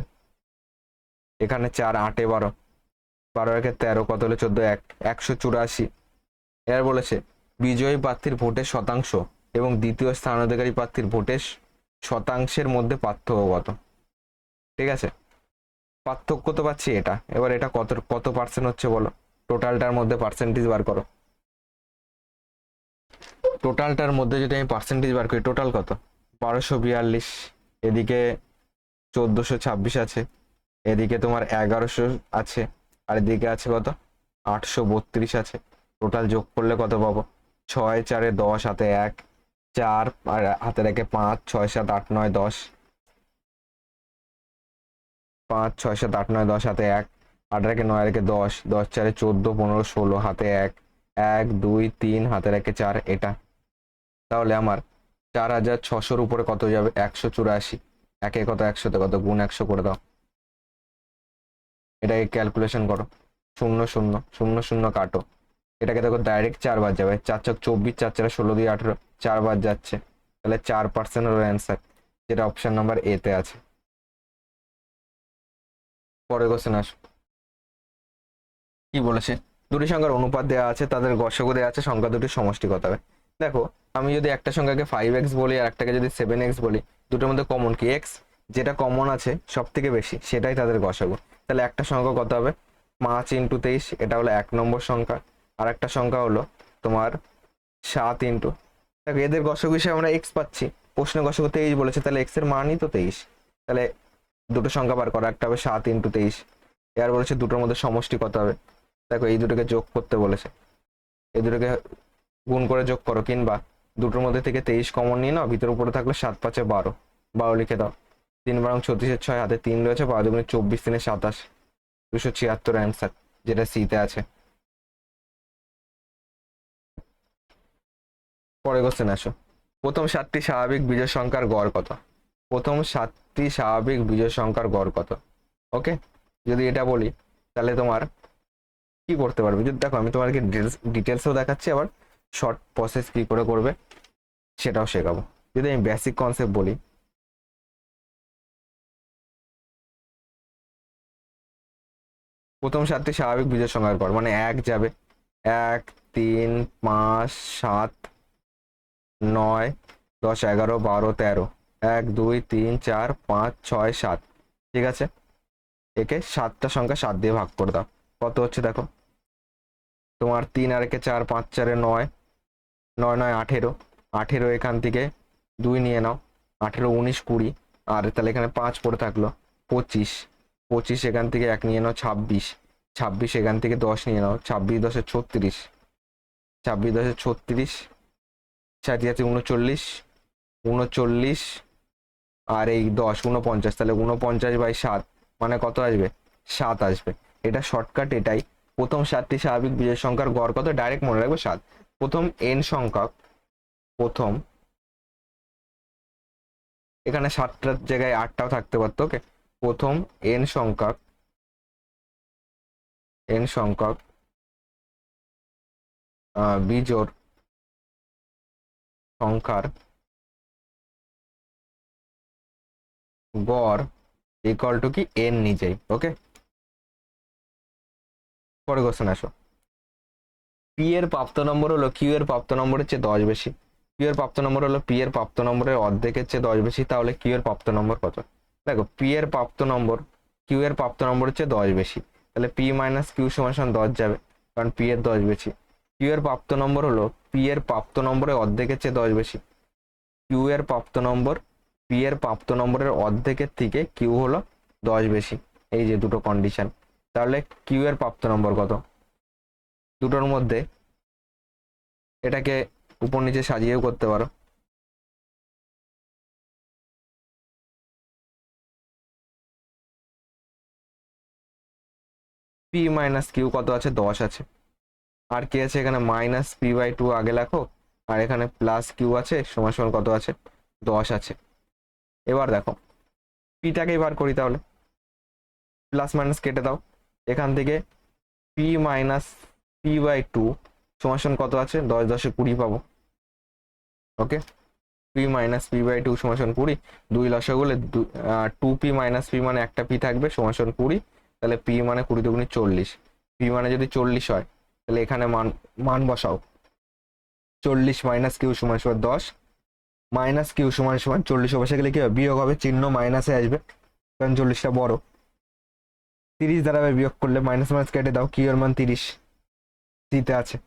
এখানে 4, 8 12, 12 একে 13, কত হলো 14, 184। এর বলেছে বিজয়ী প্রার্থীর ভোটের শতাংশ এবং দ্বিতীয় স্থান অধিকারী প্রার্থীর ভোটের শতাংশের মধ্যে পার্থক্য কত। ঠিক আছে, পার্থক্য তো পাচ্ছি এটা, এবার এটা কত কত পার্সেন্ট হচ্ছে বলো, টোটালটার মধ্যে পার্সেন্টেজ বার করো। টোটালটার মধ্যে যদি আমি পার্সেন্টেজ বার করি, টোটাল কত, 1242, এদিকে 1426 আছে, এদিকে তোমার 1100 আছে, আর এদিকে আছে কত, 832 আছে। টোটাল যোগ করলে কত পাবো, 6 4 10, হাতে 1 4, আর হাতে রেখে 5 6 7 8 9 10, 5 6 7 8 9 10, হাতে 1, 8 রেখে 9 রেখে 10, 10 4 14 15 16, হাতে 1 1 2 3, হাতে রেখে 4, এটা। তাহলে আমার 4600-র উপরে কত যাবে, 184। একে কত, 100তে কত, গুণ 100 করে দাও, এটাকে ক্যালকুলেশন করো, 0 0 0 0 কাটো, এটাকে দেখো ডাইরেক্ট 4 বার যাবে, 4 4 24, 4 4 16 দিয়ে 18, 4 বার যাচ্ছে, তাহলে 4% হলো অ্যান্সার, যেটা অপশন নাম্বার এ তে আছে। পরের কোশ্চেন আসো, কি বলেছে, দুটি সংখ্যার অনুপাত দেওয়া আছে, তাদের গসাগু দেওয়া আছে, সংখ্যা দুটির সমষ্টি কত হবে। দেখো আমি যদি একটা সংখ্যাকে 5x বলি আর একটাকে যদি 7x বলি, দুটোর মধ্যে কমন কি, x, যেটা কমন আছে সব থেকে বেশি সেটাই তাদের গসাগু। তাহলে একটা সংখ্যা কত হবে, 5 × 23, এটা হলো 1 নম্বর সংখ্যা, আর একটা সংখ্যা হলো তোমার 7 ইন্টু, দেখো এদের গসাগু হিসেবে আমরা x পাচ্ছি, প্রশ্নে গসাগু 23 বলেছে, তাহলে x এর মানই তো 23। তাহলে দুটো সংখ্যা বার করা, একটা হবে 7 × 23, এর বলেছে দুটোর মধ্যে সমষ্টি কত হবে। দেখো এই দুটোকে যোগ করতে বলেছে, এই দুটোকে গুণ করে যোগ করো, কিংবা দুটোর মধ্যে থেকে 23 কমন নিয়ে নাও, ভিতর উপরে থাকলো 7 5 12, 12 লিখে দাও, 3 12 36, 6 হাতে 3 রয়েছে, 5 2 24, 3 27, 276 অ্যান্সার, যেটা সিতে আছে। পরে কোশ্চেন আসো, প্রথম 7টি স্বাভাবিক বিজোড় সংখ্যার গড় কত। প্রথম 7টি স্বাভাবিক বিজোড় সংখ্যার গড় কত। ওকে, যদি এটা বলি তাহলে তোমার কি করতে পারবে, যদি দেখো আমি তোমাকে ডিটেলসও দেখাচ্ছি, আবার শর্ট প্রসেস কি করে করবে সেটাও শেখাবো। যদি আমি বেসিক কনসেপ্ট বলি, প্রথম 7টি স্বাভাবিক বিজোড় সংখ্যার গড় মানে 1 যাবে, 1 3 5 7 9 10 11 12 13, 1 2 3 4 5 6 7। ঠিক আছে, একে 7টা সংখ্যা 7 দিয়ে ভাগ করে দাও, কত হচ্ছে দেখো, তোমার 3 আর একে 4, 5 4 9, 9 9 18, 18 এখান থেকে 2 নিয়ে নাও, 18 19 20, আর তাহলে এখানে 5 পড়ে থাকলো 25, 25 এখান থেকে 1 নিয়ে নাও 26, 26 এখান থেকে 10 নিয়ে নাও, 26 10 36, 26 10 36, 60 আছে 39, 39 আর এই 10 49, তাহলে 49/7 মানে কত আসবে, 7 আসবে। এটা শর্টকাট, এটাই। প্রথম 7টি স্বাভাবিক বিজোড় সংখ্যার গড় কত, ডাইরেক্ট মনে রাখবে 7। প্রথম n সংখ্যক, প্রথম এখানে 7টার জায়গায় 8টাও থাকতে পারতো, ওকে, প্রথম n সংখ্যক বিজোড় সংখ্যার গড় ইকুয়াল টু কি n নিজেই। ওকে, পরে কোশ্চেন আসো, পি এর প্রাপ্ত নম্বর হলো কিউ এর প্রাপ্ত নম্বরের চেয়ে 10 বেশি। কিউ এর প্রাপ্ত নম্বর হলো পি এর প্রাপ্ত নম্বরের অর্ধেকের চেয়ে 10 বেশি, তাহলে কিউ এর প্রাপ্ত নম্বর কত। দেখো পি এর প্রাপ্ত নম্বর কিউ এর প্রাপ্ত নম্বরের চেয়ে 10 বেশি, তাহলে পি মাইনাস কিউ সমান সমান 10 যাবে, কারণ পি এর 10 বেশি। কিউ এর প্রাপ্ত নম্বর হলো পি এর প্রাপ্ত নম্বরের অর্ধেকের চেয়ে 10 বেশি। কিউ এর প্রাপ্ত নম্বর পি এর প্রাপ্ত নম্বরের অর্ধেকের থেকে কিউ হলো 10 বেশি, এই যে দুটো কন্ডিশন। তাহলে কিউ এর প্রাপ্ত নম্বর কত? দুটোর মধ্যে এটাকে উপর নিচে সাজিয়েও করতে পারো। পি মাইনাস কিউ কত আছে? 10 আছে। আর কি আছে এখানে? মাইনাস পি বাই 2 আগে লেখো, আর এখানে প্লাস কিউ আছে সমান সমান কত আছে? 10 আছে। এবার দেখো পিটাকেই বার করি, তাহলে প্লাস মাইনাস কেটে দাও, এখান থেকে পি মাইনাস পি বাই 2 সমান সমান কত আছে? 10 10 20 পাবো। ওকে, পি মাইনাস পি বাই 2 সমান সমান 20, 2 লসাগুলে 2p মাইনাস পি মানে একটা পি থাকবে সমান সমান 20, তাহলে পি মানে 20 দুগুণে 40, পি মানে যদি 40 হয় তাহলে এখানে মান মান বসাও। 40 মাইনাস কিউ সমান সমান 10, মাইনাস কিউ সমান সমান 40 বসে গেলে কি হবে? বিয়োগ হবে, চিহ্ন মাইনাসে আসবে কারণ 40টা বড়। 30 দ্বারা বিয়োগ করলে মাইনাস মাইনাস কেটে দাও, কিউ এর মান 30 সিতে আছে।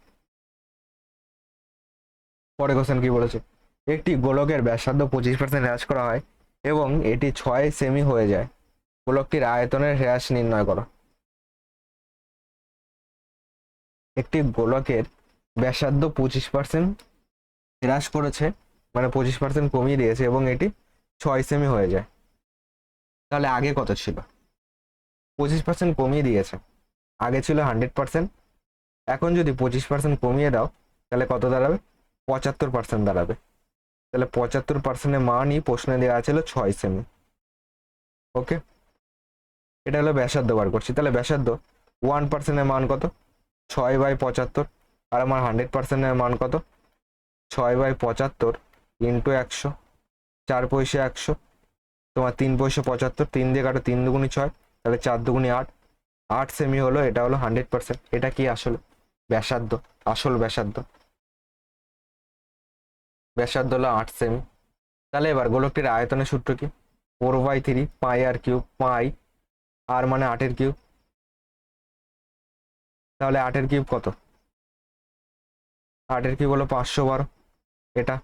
পরে কোশ্চেন কি বলেছে? একটি গোলকের ব্যাসার্ধ 25% হ্রাস করা হয় এবং এটি 6 সেমি হয়ে যায়, গোলকটির আয়তনের হ্রাস নির্ণয় করো। একটি গোলকের ব্যাসার্ধ 25% হ্রাস করেছে, মানে 25% কমিয়ে দিয়েছে এবং এটি 6 সেমি হয়ে যায়। তাহলে আগে কত ছিল? 25% কমিয়ে দিয়েছে, আগে ছিল 100%, এখন যদি 25% কমিয়ে দাও তাহলে কত দাঁড়াবে? 75% দাঁড়াবে। তাহলে 75%-এর মানই প্রশ্নে দেওয়া ছিল 6 সেমি। ওকে, এটা হলো ব্যাসার্ধ বার করছি। তাহলে ব্যাসার্ধ 1%-এর মান কত? 6/75। আর আমার 100%-এর মান কত? 6/75 ইন্টু 100, 4 পয়সা 100, তোমার 3 পয়সা 75, 3 দিয়ে কাটো, 3 দুগুণি 6, তাহলে 4 দুগুণি 8, 8 সেমি হলো। এটা হলো 100%। এটা কি আসলে ব্যাসার্ধ? আসল ব্যাসার্ধ, ব্যাসার্ধ হলো 8 সেমি। তাহলে এবার গোলকটির আয়তনের সূত্র কি? 4/3 পাই আর কিউব, পাই আর মানে 8-এর কিউব। তাহলে 8-এর কিউব কত? 8-এর কিউব হলো 512। এটা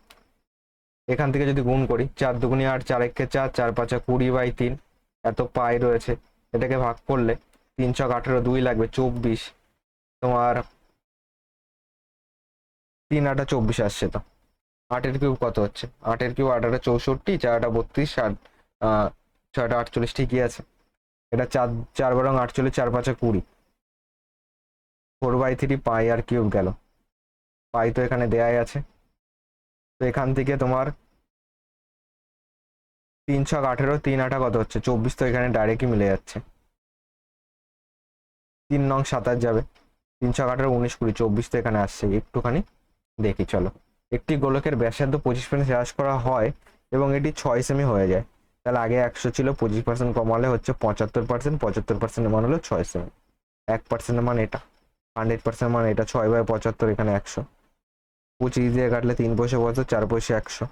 এখান থেকে যদি গুণ করি, 4 দুগুণি 8, 4 একে 4, 4 5 20/3, এত পাই রয়েছে। এটাকে ভাগ করলে 3 ছক 18, 2 লাগবে 24, তোমার 3 8 24 আসছে। তো 8-এর কিউব কত হচ্ছে? 8-এর কিউব 8 8 64, 4 8 32, আর 6 8 48, ঠিকই আছে। এটা 4 4 বরং 48, 4 5 20, 4/3 পাই আর কিউব গেল। পাই তো এখানে দেয়াই আছে, তো এখান থেকে তোমার 3 ছক 18, 3 8 কত হচ্ছে? 24, তো এখানে ডাইরেক্টই মিলে যাচ্ছে। 3 নং 27 যাবে, 3 ছক 18 19 20, 24 তো এখানে আসছে। একটুখানি দেখি চলো। একটি গোলকের ব্যাসার্ধ 25% হ্রাস করা হয় এবং এটি 6 সেমি হয়ে যায়। তাহলে আগে 100 ছিল, 25% কমালে হচ্ছে 75%, 75% মান হলো 6 সেমি। 1% মান এটা, 100% মান এটা, 6/75 এখানে 100, 25 দিয়ে কাটলে 3 পয়সা 75, 4 পয়সা 100,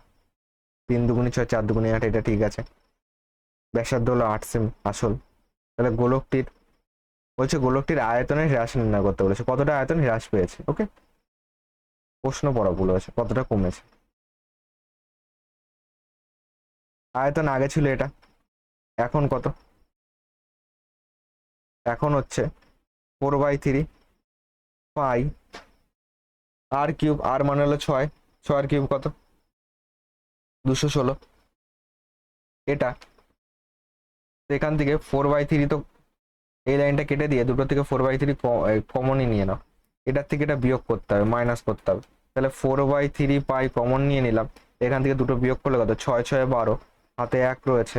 3 দুগুণি 6, 4 দুগুণি 8, এটা ঠিক আছে। ব্যাসার্ধ হলো 8 সেমি আসল। তাহলে গোলকটির বলছে গোলকটির আয়তনের হ্রাস নির্ণয় করতে বলেছে, কতটা আয়তন হ্রাস পেয়েছে। ওকে, প্রশ্ন পড়া ভুল হয়েছে, কতটা কমেছে। আয়তন আগে ছিল এটা, এখন কত? এখন হচ্ছে 4/3 পাই আর কিউব, আর মানে হলো 6, 6 কিউব কত? 216। এটা এখান থেকে 4/3, তো এই লাইনটা কেটে দিয়ে দুটো থেকে 4/3 কমনই নিয়ে নাও, এটার থেকে এটা বিয়োগ করতে হবে, মাইনাস করতে হবে। তাহলে 4/3 পাই কমন নিয়ে নিলাম, এখান থেকে দুটো বিয়োগ করলে কত? 6 6 12, হাতে 1 রয়েছে,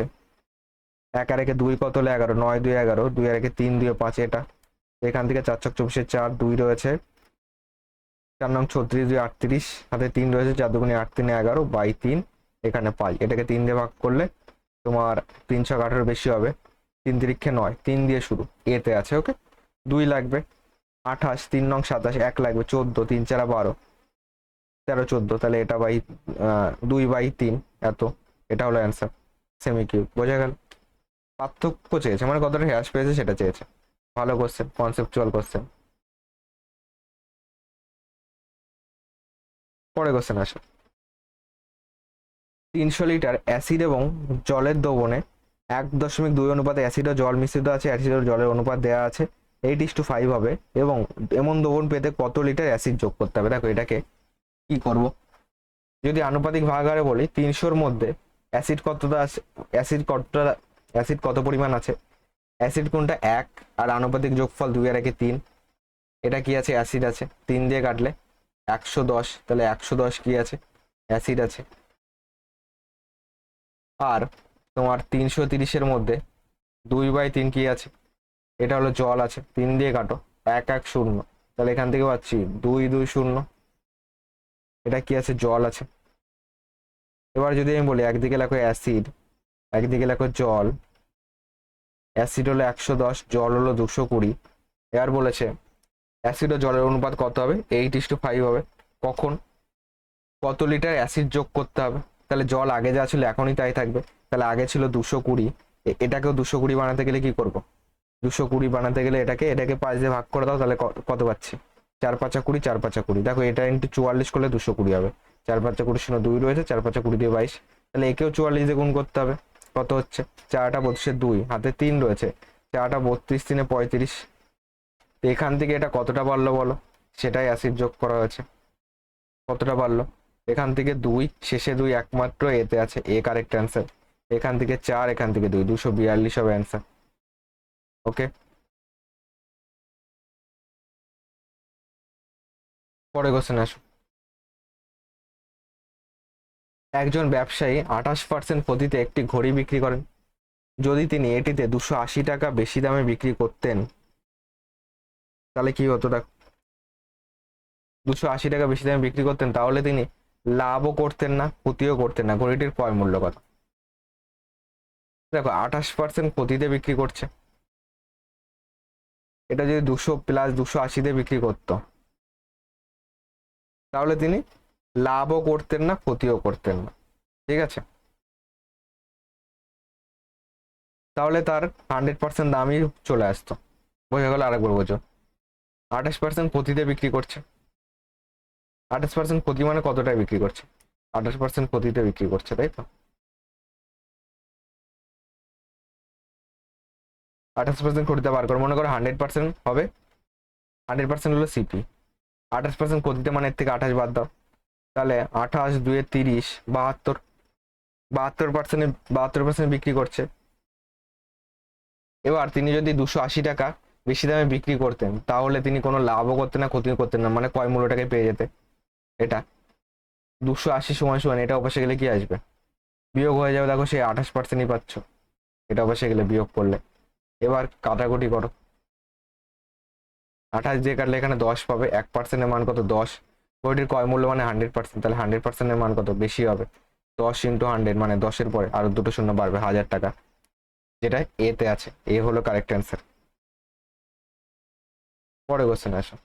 1 আর 1 2 কত হলো 11, 9 2 11, 2 আর 1 3 2 5, এটা এখান থেকে 4 ছক 24, 4 2 রয়েছে, 4 নং 36 2 38, হাতে 3 রয়েছে, 4 দুগুণে 8 3 11/3, এখানে পাই। এটাকে 3 দিয়ে ভাগ করলে তোমার 3 ছক 18 বেশি হবে, 3 তিরিক্ষে 9, 3 দিয়ে শুরু, এতে আছে। ওকে, 2 লাগবে 28, 3 নং 27, 1 লাগবে 14, 3 4 12, 13 14, তাহলে এটা 2/3 এত, এটা হলো অ্যান্সার। সেমি কিউব, বোঝা গেল? পার্থক্য চেয়েছে, মানে কতটা হ্রাস পেয়েছে সেটা চেয়েছে। ভালো কোশ্চেন, কনসেপচুয়াল কোশ্চেন। পরে কোশ্চেন আসো। 300 লিটার অ্যাসিড এবং জলের দ্রবণে 1.2 অনুপাতে অ্যাসিড ও জল মিশ্রিত আছে, অ্যাসিড ও জলের অনুপাত দেওয়া আছে 8:5 হবে, এবং এমন দ্রবণ পেতে কত লিটার অ্যাসিড যোগ করতে হবে। দেখো এটাকে কি করব, যদি আনুপাতিক ভাগ আরে বলি 300-র মধ্যে অ্যাসিড কতটা আছে, অ্যাসিড কত পরিমাণ আছে, অ্যাসিড কোনটা 1, আর আনুপাতিক যোগফল 2 আর 1 3, এটা কি আছে অ্যাসিড আছে, 3 দিয়ে কাটলে 110, তাহলে 110 কি আছে অ্যাসিড আছে। আর তোমার 330-এর মধ্যে 2/3 কি আছে, এটা হলো জল আছে, 3 দিয়ে কাটো 1 1 0, তাহলে এখান থেকে পাচ্ছি 2 2 0, এটা কি আছে জল আছে। এবার যদি আমি বলি একদিকে লেখো অ্যাসিড, একদিকে লেখো জল, অ্যাসিড হলো 110, জল হলো 220, এবার বলেছে অ্যাসিড ও জলের অনুপাত কত হবে, 8:5 হবে। কখন, কত লিটার অ্যাসিড যোগ করতে হবে, তাহলে জল আগে যা ছিল এখনই তাই থাকবে, তাহলে আগে ছিল 220, এটাকেও 220 বানাতে গেলে কি করব, 220 বানাতে গেলে এটাকে এটাকে 5 দিয়ে ভাগ করে দাও, তাহলে কত পাচ্ছি 4 5 20, 4 5 20, দেখো এটা ইন্টু 44 করলে 220 হবে, 4 5 20 শূন্য 2 রয়েছে, 4 5 20 দিয়ে 22, তাহলে একেও 44 দিয়ে গুণ করতে হবে, কত হচ্ছে 4টা 32, 2 হাতে 3 রয়েছে, 4টা 32 3 35, তো এখান থেকে এটা কতটা বাড়লো বলো, সেটাই অ্যাসিড যোগ করা হয়েছে, কতটা বাড়লো, এখান থেকে 2, শেষে 2 একমাত্র এতে আছে, এ কারেক্ট অ্যান্সার, এখান থেকে 4, এখান থেকে 2, 242 হবে অ্যান্সার। ওকে, পরে কোশ্চেন আসো। একজন ব্যবসায়ী 28% প্রতিতে একটি ঘড়ি বিক্রি করেন, যদি তিনি এটিতে 280 টাকা বেশি দামে বিক্রি করতেন, তাহলে কি হতো, দেখ 280 টাকা বেশি দামে বিক্রি করতেন, তাহলে তিনি লাভও করতেন না, ক্ষতিও করতেন না, ঘড়িটির ক্রয় মূল্য কত। দেখো 28% ক্ষতিতে বিক্রি করছে, এটা যদি 200 প্লাস 280-তে বিক্রি করতো, তাহলে তিনি লাভও করতেন না, ক্ষতিও করতেন না, ঠিক আছে, তাহলে তার 100% দামই চলে আসতো। বোঝা গেল, আরেকবার বোঝো, 28% ক্ষতিতে বিক্রি করছে, 28% ক্ষতি মানে কতটায় বিক্রি করছে, 28% ক্ষতিতে বিক্রি করছে, তাই তো, 28% ক্ষতিতে বার করে, মনে করো 100% হবে, 100% হলো সিপি, 28% ক্ষতিতে মানে এর থেকে 28 বাদ দাও, তাহলে 28 2 30, 72, 72% বিক্রি করছে। এবার তিনি যদি 280 টাকা বেশি দামে বিক্রি করতেন, তাহলে তিনি কোনো লাভও করতেন না, ক্ষতি করতেন না, মানে ক্রয় মূল্যটাকে পেয়ে যেতে। এটা 280 সমান সমান, এটা অবশ্যই গেলে কি আসবে, বিয়োগ হয়ে যাবে, দেখো সেই 28%ই পাচ্ছ, এটা অবশ্যই গেলে বিয়োগ করলে। এবার কাটাকুটি করো, 28 দিয়ে কাটলে এখানে 10 পাবে, 1%-এর মান কত 10, ওইটির ক্রয় মূল্য মানে 100%, তাহলে 100%-এর মান কত বেশি হবে, 10 ইন্টু 100 মানে 10-এর পরে আরো দুটো শূন্য বাড়বে, 1000 টাকা, যেটা এতে আছে, এ হলো কারেক্ট অ্যান্সার। পরে কোশ্চেন আসো।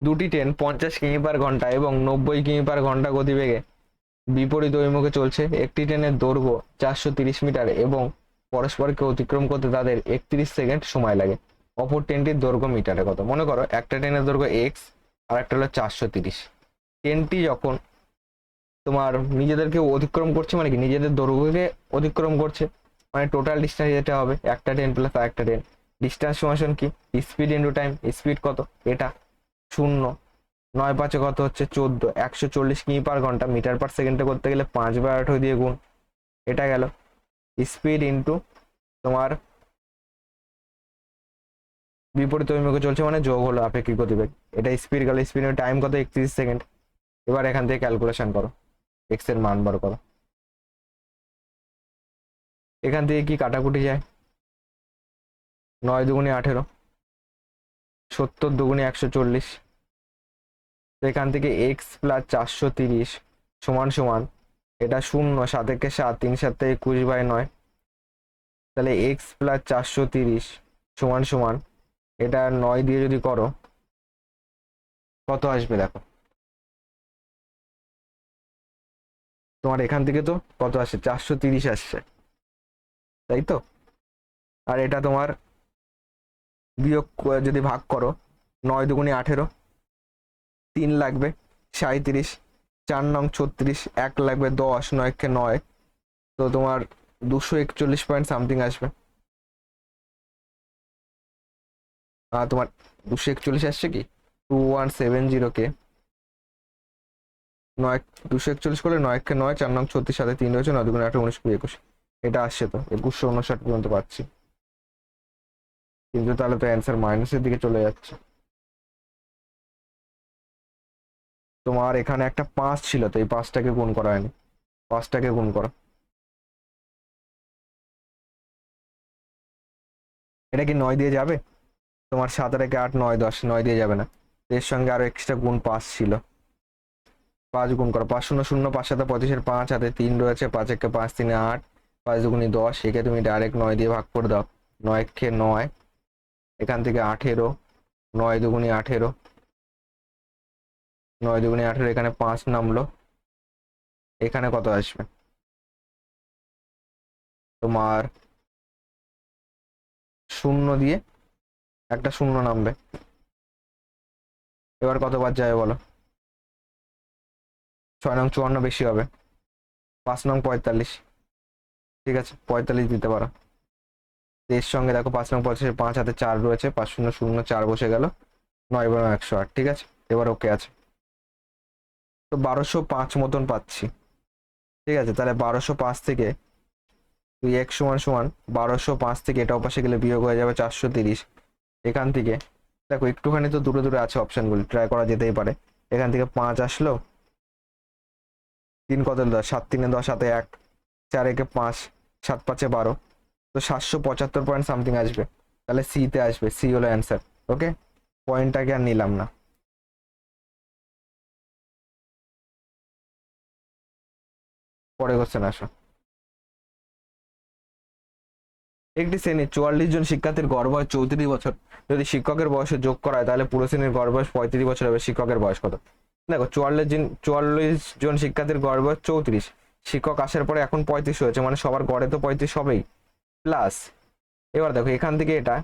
দুটি ট্রেন 50 কিমি পার ঘন্টা এবং 90 কিমি পার ঘন্টা গতিবেগে বিপরীত অভিমুখে চলছে, একটি ট্রেনের দৈর্ঘ্য 430 মিটার এবং পরস্পরকে অতিক্রম করতে তাদের 31 সেকেন্ড সময় লাগে, অপর ট্রেনটির দৈর্ঘ্য মিটারে কত। মনে করো একটা ট্রেনের দৈর্ঘ্য এক্স আর একটা হলো 430, ট্রেনটি যখন তোমার নিজেদেরকে অতিক্রম করছে, মানে কি নিজেদের দৈর্ঘ্যকে অতিক্রম করছে, মানে টোটাল ডিস্টেন্স যেটা হবে একটা ট্রেন প্লাস আরেকটা ট্রেন, ডিস্টেন্স সমান কি স্পিড ইন্টু টাইম, স্পিড কত এটা 0, 9 5 কত হচ্ছে 14, 140 কিমি পার ঘন্টা, মিটার পার সেকেন্ডে করতে গেলে 5/8 দিয়ে গুণ, এটা গেল স্পিড ইন্টু তোমার বিপরীত অভিমুখে চলছে মানে যোগ হলো আপেক্ষিক গতিবেগ, এটা স্পিড গেল, স্পিডের টাইম কত 31 সেকেন্ড। এবার এখান থেকে ক্যালকুলেশন করো, এক্স এর মান বার করো, এখান থেকে কি কাটাকুটি যায়, 9 দুগুণে 18, 70 দুগুণে 140, এখান থেকে এক্স প্লাস 430 সমান সমান, এটা 0, 7 একে 7, 3 7 21/9, তাহলে এক্স প্লাস 430 সমান সমান, এটা 9 দিয়ে যদি করো কত আসবে, দেখো তোমার এখান থেকে তো কত আসছে 430 আসছে, তাই তো, আর এটা তোমার বিয়োগ যদি ভাগ করো, 9 দুগুণে 18, 3 লাগবে 37, 4 নং 36, 1 লাগবে 10, 9 কে 9, তো তোমার 241 পয়েন্ট সামথিং আসবে। তোমার 241 আসছে কি, 2170 কে 9, 241 করলে 9 কে 9, 4 নং 36, সাথে 3 রয়েছে, 9 দুগুণে 18, 19 20 21, এটা আসছে তো 2159 পর্যন্ত পাচ্ছি। কিন্তু তাহলে তো অ্যান্সার মাইনাসের দিকে চলে যাচ্ছে। তোমার এখানে একটা 5 ছিল, তো এই 5টাকে গুণ করা হয়নি, 5টাকে গুণ করো। এটা কি 9 দিয়ে যাবে? তোমার 7 আর 8, 9, 10, 9 দিয়ে যাবে না, এর সঙ্গে আরো এক্সট্রা গুণ 5 ছিল, 5 গুণ করো, 5 0 0, 5 7 25, 5 হাতে 3 রয়েছে, 5 1 5 3 8, 5 দুগুণে 10, একে তুমি ডাইরেক্ট 9 দিয়ে ভাগ করে দাও, 9 কে 9, এখান থেকে 18, 9 দুগুণে 18, 9 দুগুণে 18, এখানে 5 নামলো, এখানে কত আসবে তোমার, 0 দিয়ে একটা 0 নামবে, এবার কতবার যাবে বলো? 6 নং 54 বেশি হবে, 5 নং 45, ঠিক আছে 45 দিতে পারো। এর সঙ্গে দেখো 5 নং 45, 5 হাতে 4 রয়েছে, 5 0 0, 4 বসে গেল, 9 12 108, ঠিক আছে এবার ওকে আছে। তো 1205 মতন পাচ্ছি, ঠিক আছে। তাহলে 1205 থেকে তুই x সমান সমান 1205 থেকে এটা অপাশে গেলে বিয়োগ হয়ে যাবে 430, এখান থেকে দেখো একটুখানি তো দূরে দূরে আছে অপশনগুলি, ট্রাই করা যেতেই পারে। এখান থেকে 5 আসলো, 3 কত 10, 7 3 10, হাতে 1, 4 1 5, 7 5 12, তো 775 পয়েন্ট সামথিং আসবে, তাহলে সি তে আসবে, সি হলো অ্যান্সার। ওকে, পয়েন্টটাকে আর নিলাম না। পরে কোশ্চেন আসো। একটি শ্রেণীর 44 জন শিক্ষার্থীর গড় বয়স 34 বছর, যদি শিক্ষকের বয়সে যোগ করা হয় তাহলে পুরো শ্রেণীর গড় বয়স 35 বছর হবে, শিক্ষকের বয়স কত? দেখো 44 জন শিক্ষার্থীর গড় বয়স 34, শিক্ষক আসার পরে এখন 35 হয়েছে, মানে সবার গড়ে তো 35 হবেই, প্লাস এবার দেখো এখান থেকে এটা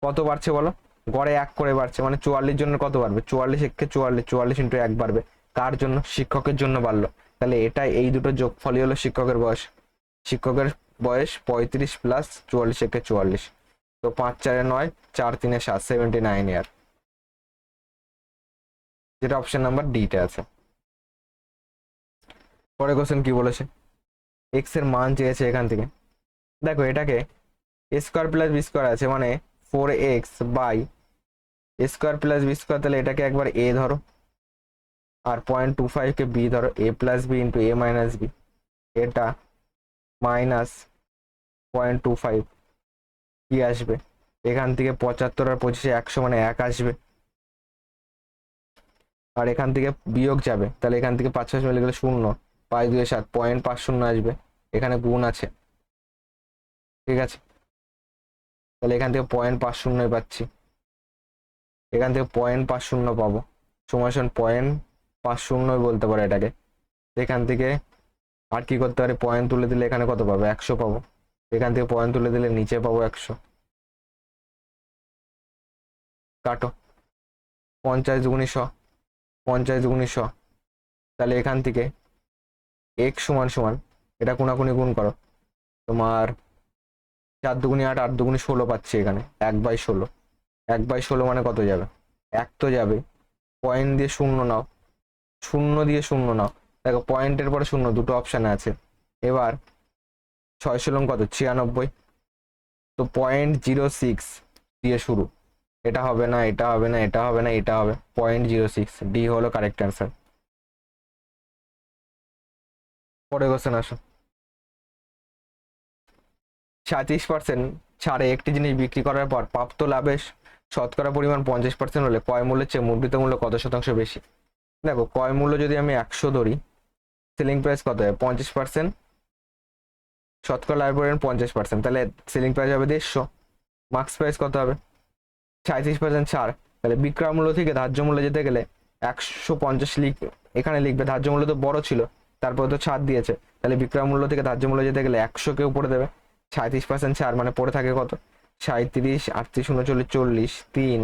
কত বাড়ছে বলো, গড়ে 1 করে বাড়ছে, মানে 44 জনের কত বাড়বে, 44 একে 44, 44 ইন্টু 1 বাড়বে, কার জন্য? শিক্ষকের জন্য বাড়লো, তাহলে এটা এই দুটো যোগফলই হলো শিক্ষকের বয়স। শিক্ষকের বয়স 35 প্লাস 44 একে 44, তো 5 4 9, 4 3 7, 79 ইয়ার, যেটা অপশন নাম্বার ডি তে আছে। পরে কোশ্চেন কি বলেছে, এক্স এর মান চেয়েছে এখান থেকে। দেখো এটাকে A square plus B square আছে, মানে 4x by A square plus B square, তাহলে এটাকে একবার এ ধরো, আর 0.25 কে বি ধরো, এ প্লাস বি ইন্টু এ মাইনাস বি, এটা মাইনাস 0.25 কি আসবে, এখান থেকে 75 আর 25 100, মানে 1 আসবে, আর এখান থেকে বিয়োগ যাবে, তাহলে এখান থেকে 5 5 মিলে গেলে 0, 5 2 7, 0.50 আসবে, এখানে গুণ আছে, ঠিক আছে। তাহলে এখান থেকে 0.50 পাচ্ছি, এখান থেকে 0.50 পাবো, সমান 0.50 বলতে পারো এটাকে। এখান থেকে আর কি করতে পারি, পয়েন্ট তুলে দিলে এখানে কত পাবো, 100 পাবো, এখান থেকে পয়েন্ট তুলে দিলে নিচে পাবো 100, কাটো, 50 দুগুণী 100, 50 দুগুণী 100, তাহলে এখান থেকে x সমান সমান এটা কোনাকুনি গুণ করো, তোমার 4 দুগুণী 8, 8 দুগুণী 16 পাচ্ছি, এখানে 1/16, 1/16 মানে কত যাবে, 1 তো যাবে, পয়েন্ট দিয়ে 0 নাও, 0 দিয়ে 0 নাও, দেখো পয়েন্টের পরে 0, দুটো অপশানে আছে। এবার 6 ষোলং কত, 96, তো 0.06 দিয়ে শুরু, এটা হবে না, এটা হবে না, এটা হবে না, এটা হবে 0.06, ডি হলো কারেক্ট অ্যান্সার। পরে কোশ্চেন আসো। 37% ছাড়ে একটি জিনিস বিক্রি করার পর প্রাপ্ত লাভের শতকরা পরিমাণ 50% হলে ক্রয় মূল্যের চেয়ে মুদ্রিত মূল্য কত শতাংশ বেশি? দেখো ক্রয় মূল্য যদি আমি 100 ধরি, সেলিং প্রাইস কত হয় 50%, শতকরা লাভের পরিমাণ 50%, তাহলে সেলিং প্রাইস হবে 150, মার্কস প্রাইস কত হবে 37% ছাড়, তাহলে বিক্রয় মূল্য থেকে ধার্য মূল্য যেতে গেলে 150 এখানে লিখবে, ধার্য মূল্য তো বড় ছিল, তারপরে তো ছাড় দিয়েছে, তাহলে বিক্রয় মূল্য থেকে ধার্য মূল্য যেতে গেলে 100 কে উপরে দেবে, 37% ছাড় মানে পড়ে থাকে কত 37, 38, 39, 40, 3,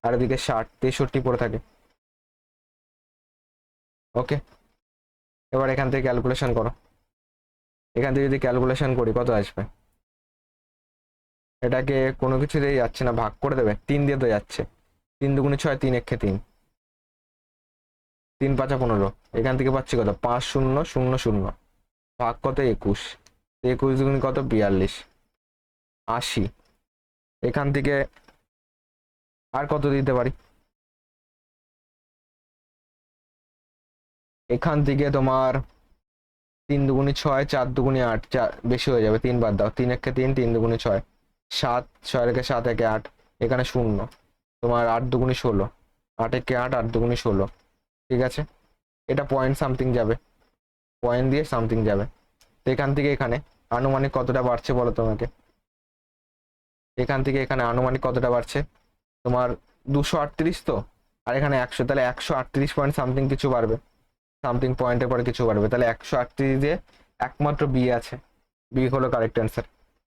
আর এদিকে 60, 63 পড়ে থাকে। ওকে, এবার এখান থেকে ক্যালকুলেশন করো। এখান থেকে যদি ক্যালকুলেশন করি কত আসবে? এটাকে কোনো কিছু দিয়ে যাচ্ছে না, ভাগ করে দেবে, 3 দিয়ে তো যাচ্ছে। 3 দুগুণে 6, 3 একে 3, 3 5 15। এখান থেকে পাচ্ছি কত? 5000, ভাগ কত? 21, 21 দুগুণে কত? 42, 80। এখান থেকে আর কত দিতে পারি? এখান থেকে তোমার 3 দুগুণে 6, 4 দুগুণে 8, বেশি হয়ে যাবে, 3 বাদ দাও, 3 একে 3, 3 দুগুণে 6, 7, 6 একে 7, একে 8, এখানে 0, তোমার 8 দুগুণে 16, 8 একে 8, 8 দুগুণে 16। ঠিক আছে, এটা পয়েন্ট সামথিং যাবে, পয়েন্ট দিয়ে সামথিং যাবে। তো এখান থেকে এখানে আনুমানিক কতটা বাড়ছে বলো তোমাকে? এখান থেকে এখানে আনুমানিক কতটা বাড়ছে তোমার? 238 তো, আর এখানে 100, তাহলে 138 পয়েন্ট সামথিং কিছু বাড়বে, সামথিং পয়েন্টের পরে কিছু বাড়বে। তাহলে 138 দিয়ে একমাত্র বি আছে, বি হলো কারেক্ট অ্যান্সার।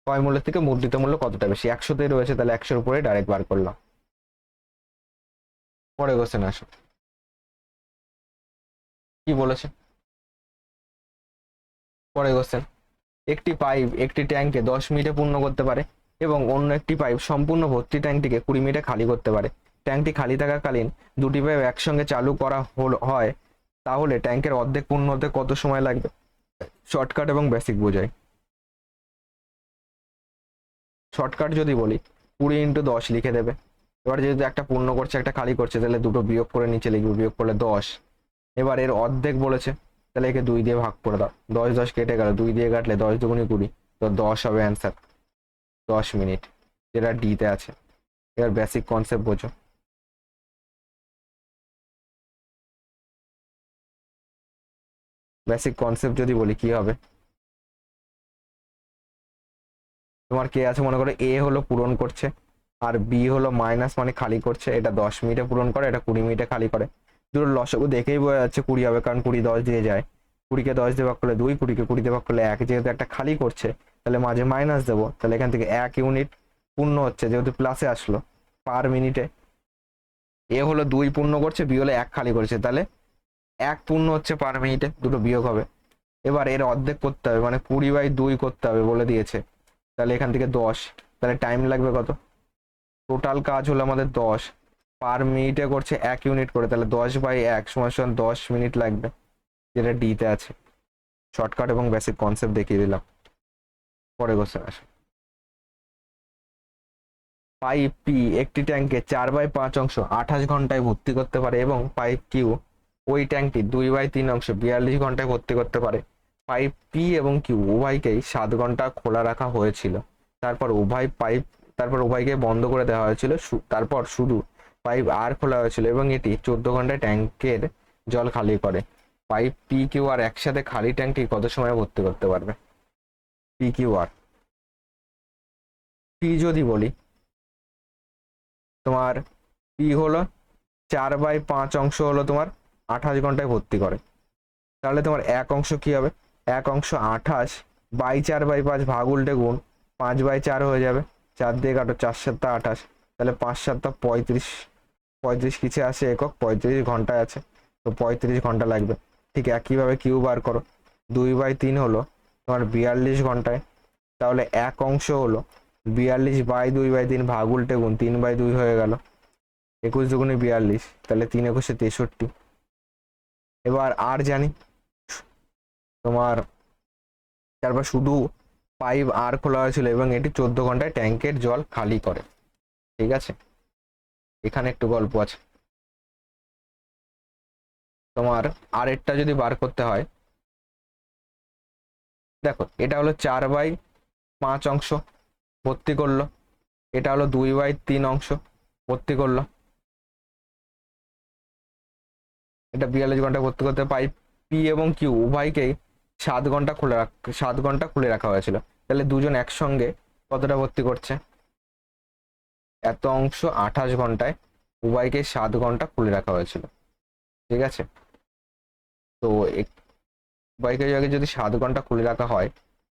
ক্রয় মূল্যের থেকে মুদ্রিত মূল্য কতটা বেশি? 100তেই রয়েছে, তাহলে 100-র উপরে ডাইরেক্ট বার করলাম। পরে কোশ্চেন আসো, কি বলেছে পরে কোশ্চেন। একটি পাইপ একটি ট্যাঙ্কে 10 মিনিটে পূর্ণ করতে পারে এবং অন্য একটি পাইপ সম্পূর্ণ ভর্তি ট্যাঙ্কটিকে 20 মিনিটে খালি করতে পারে। ট্যাঙ্কটি খালি থাকাকালীন দুটি পাইপ একসঙ্গে চালু করা হয়, তাহলে ট্যাঙ্কের অর্ধেক পূর্ণ হতে কত সময় লাগবে? শর্টকাট এবং বেসিক বোঝাই। শর্টকাট যদি বলি 20 × 10 লিখে দেবে। এবার যেহেতু একটা পূর্ণ করছে একটা খালি করছে, তাহলে দুটো বিয়োগ করে নিচে লিখবে, বিয়োগ করলে 10। এবার এর অর্ধেক বলেছে, তাহলে একে 2 দিয়ে ভাগ করে দাও, 10 10 কেটে গেল, 2 দিয়ে কাটলে 10 দুগুণে 20, তো 10 হবে অ্যান্সার, 10 মিনিট, যেটা ডিতে আছে। এবার বেসিক কনসেপ্ট বোঝো। বেসিক কনসেপ্ট যদি বলি কি হবে, তোমার কে আছে মনে করো, এ হলো পূরণ করছে আর বি হলো মাইনাস মানে খালি করছে। এটা 10 মিনিটে পূরণ করে, এটা 20 মিনিটে খালি করে। দুটো লসাগু দেখেই বোঝা যাচ্ছে 20 হবে, কারণ 20 10 দিয়ে যায়, 20কে 10 দিয়ে ভাগ করলে 2, 20কে 20 দিয়ে ভাগ করলে 1। যেহেতু একটা খালি করছে তাহলে মাঝে মাইনাস দেবো, তাহলে এখান থেকে 1 ইউনিট পূর্ণ হচ্ছে, যেহেতু প্লাসে আসলো পার মিনিটে। এ হলো 2 পূর্ণ করছে, বি হলো 1 খালি করছে, তাহলে 1 পূর্ণ হচ্ছে পার মিনিটে, দুটো বিয়োগ হবে। এবার এর অর্ধেক করতে হবে, মানে 20/2 করতে হবে বলে দিয়েছে, তাহলে এখান থেকে 10, তাহলে টাইম লাগবে কত? টোটাল কাজ হলো আমাদের 10, পার মিনিটে করছে 1 ইউনিট করে, তাহলে 10/1 = 10 মিনিট লাগবে, যেটা ডিতে আছে। শর্টকাট এবং বেসিক কনসেপ্ট দেখিয়ে দিলাম। পরে কোশ্চেন আসে। পাইপ পি একটি ট্যাঙ্কে 4/5 অংশ 28 ঘন্টায় ভর্তি করতে পারে এবং পাইপ কিউ ওই ট্যাঙ্কটি 2/3 অংশ 42 ঘন্টায় ভর্তি করতে পারে। পাইপ পি এবং কিউ উভয়কেই 7 ঘন্টা খোলা রাখা হয়েছিল, তারপর উভয়কে বন্ধ করে দেওয়া হয়েছিল, তারপর শুধু পাইপ আর খোলা হয়েছিল এবং এটি 14 ঘন্টায় ট্যাঙ্কের জল খালি করে। পাইপ পি কিউ আর একসাথে খালি ট্যাঙ্কটি কত সময় ভর্তি করতে পারবে? পি কিউ আর, পি যদি বলি তোমার, পি হলো 4/5 অংশ হলো তোমার 28 ঘন্টায় ভর্তি করে, তাহলে তোমার এক অংশ কি হবে? এক অংশ 28/4/5 ভাগ উল্টে গুণ 5/4 হয়ে যাবে, 4 দিয়ে কাটো, 4 7 28, তাহলে 5 7 35, 35 কিছে আসে একক, 35 ঘন্টায় আছে, তো 35 ঘন্টা লাগবে। ঠিক একইভাবে কিউ বার করো, 2/3 হলো তোমার 42 ঘন্টায়, তাহলে এক অংশ হলো 42/2/3 ভাগ উল্টে গুণ 3/2 হয়ে গেল, 21 দুগুণে 42, তাহলে 3 21 63। এবার আর জানি তোমার, তারপর শুধু পাইপ আর খোলা হয়েছিল এবং এটি 14 ঘন্টায় ট্যাঙ্কের জল খালি করে। ঠিক আছে, এখানে একটু গল্প আছে। তোমার আর এরটা যদি বার করতে হয়, দেখো এটা হলো 4/5 অংশ ভর্তি করলো, এটা হলো 2/3 অংশ ভর্তি করলো, এটা 42 ঘন্টা ভর্তি করতে। পাইপ পি এবং কিউ উভয়কেই 7 ঘন্টা খুলে রাখা হয়েছিল, তাহলে দুজন একসঙ্গে কতটা ভর্তি করছে? এত অংশ 28 ঘন্টায় উভয়কে 7 ঘন্টা খুলে রাখা হয়েছিল। ঠিক আছে, তো উভয়কে যদি 7 ঘন্টা খুলে রাখা হয়,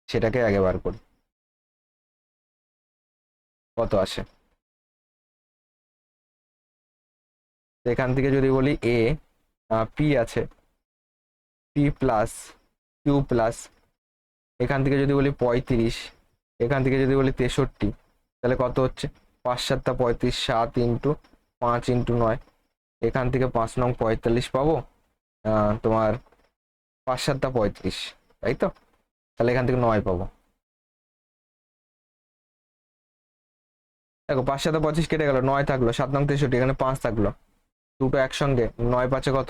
সেটাকে আগে বার করি। কত আসে। এখান থেকে যদি বলি এ পি আছে, পি প্লাস কিউ প্লাস, এখান থেকে যদি বলি 35, এখান থেকে যদি বলি 63, তাহলে কত হচ্ছে 5 7 35, 7 ইন্টু 5 ইন্টু 9, এখান থেকে 5 নং 45 পাবো। তোমার 5 7 35, তাই তো? তাহলে এখান থেকে 9 পাবো। দেখো 5 7 25 কেটে গেল, 9 থাকলো, 7 নং 63, এখানে 5 থাকলো, দুটো একসঙ্গে 9 5 কত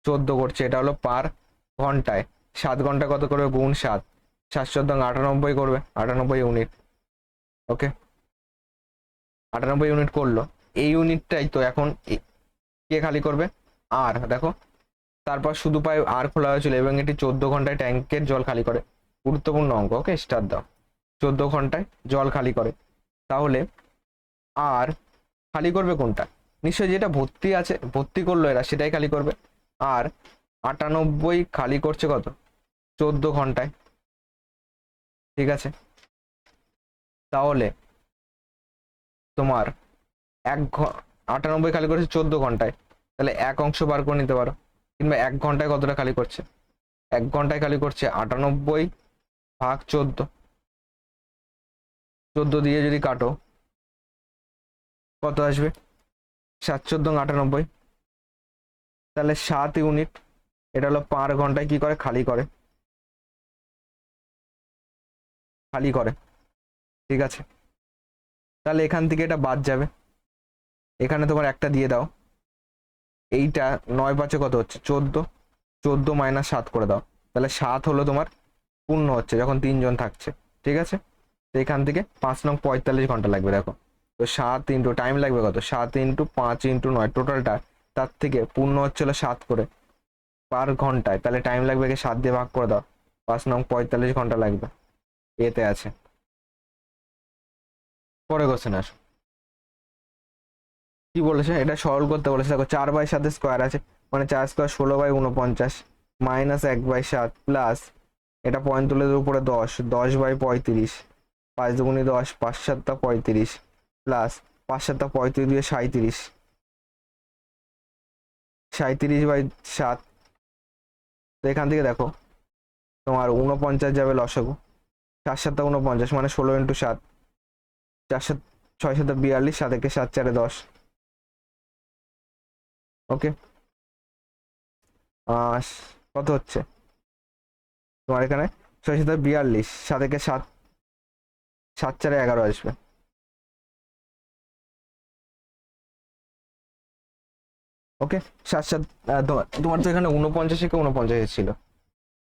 14 করছে। এটা হলো পার ঘন্টায়। 7 ঘন্টা কত করবে গুণ 7, 7 14 98 করবে, 98 ইউনিট। ওকে, 98 ইউনিট করলো। এই ইউনিটটাই তো এখন কে খালি করবে, আর দেখো তারপর শুধু পাই আর খোলা হয়েছিল এবং এটি 14 ঘন্টায় ট্যাঙ্কের জল খালি করে। গুরুত্বপূর্ণ অঙ্ক, ওকে স্টার দাও। 14 ঘন্টায় জল খালি করে, তাহলে আর খালি করবে কোনটা? নিশ্চয়ই যেটা ভর্তি আছে, ভর্তি করলো এরা সেটাই খালি করবে। আর 98 খালি করছে কত 14 ঘন্টায়, ঠিক আছে? তাহলে তোমার 98 খালি করছে 14 ঘন্টায়, তাহলে এক অংশ বার করে নিতে পারো। কিংবা 1 ঘন্টায় কতটা খালি করছে, 1 ঘন্টায় খালি করছে 98 ভাগ 14, 14 দিয়ে যদি কাটো কত আসবে, 7 14 98, তাহলে 7 ইউনিট। এটা হলো পার ঘন্টায় কি করে খালি করে, খালি করে, ঠিক আছে? তাহলে এখান থেকে এটা বাদ যাবে, এখানে তোমার একটা দিয়ে দাও, এইটা 9 5 কত হচ্ছে 14, 14 মাইনাস 7 করে দাও, তাহলে 7 হলো তোমার পূর্ণ হচ্ছে যখন 3 জন থাকছে, ঠিক আছে? তো এখান থেকে 5 নং 45 ঘন্টা লাগবে। দেখো তো 7 ইন্টু টাইম লাগবে কত, 7 ইন্টু 5 ইন্টু 9, টোটালটা তার থেকে পূর্ণ হচ্ছিল 7 করে পার ঘন্টায়, তাহলে টাইম লাগবে 7 দিয়ে ভাগ করে দাও, 5 নং 45 ঘন্টা লাগবে। এতে আছে। পরে কোশ্চেন আসো, কি বলেছে এটা সরল করতে বলেছে। দেখো 4/7 স্কোয়ার আছে, মানে 4 স্কোয়ার 16/49 মাইনাস 1/7 প্লাস এটা পয়েন্ট তুলে উপরে 10, 10/35, 5 দুগুণি 10, 5 7 35 প্লাস 5 7 35 দিয়ে 37, 37/7। তো এখান থেকে দেখো তোমার 49 যাবে লসাগু, 4 7 49 মানে 16 ইন্টু 7, 4 7 6 7 42, 7 1 7 4 10। ওকে, কত হচ্ছে তোমার এখানে 6 7 42, 7 1 7, 7 4 11 আসবে। ওকে, 7 7 তোমার তোমার তো এখানে 49 থেকে 49 ছিল,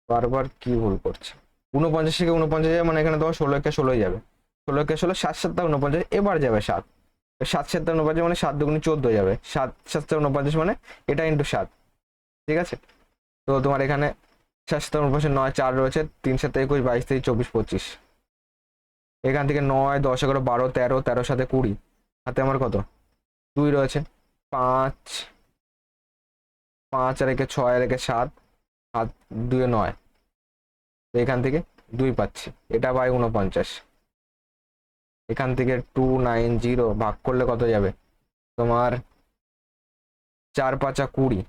বারবার কি ভুল করছে। 49 থেকে 49 যাবে মানে এখানে তোমার 16 একে 16 যাবে, 16 একে 16, 7 7 49, এবার যাবে 7, 7 7 49 মানে 7 দুগুণি 14 যাবে, 7 7 49 মানে এটা ইন্টু 7, ঠিক আছে? তো তোমার এখানে 7 7 49 9 4 রয়েছে, 3 7 21 22 23 24 25, এখান থেকে 9 10 11 12 13, 13 সাথে 20, হাতে আমার কত 2 রয়েছে, 5 5 আর একে 6 আর একে 7, হাত 2 9, তো এখান থেকে 2 পাচ্ছি, এটা বাই 49। এখান থেকে 290 ভাগ করলে কত যাবে তোমার 4 5 20,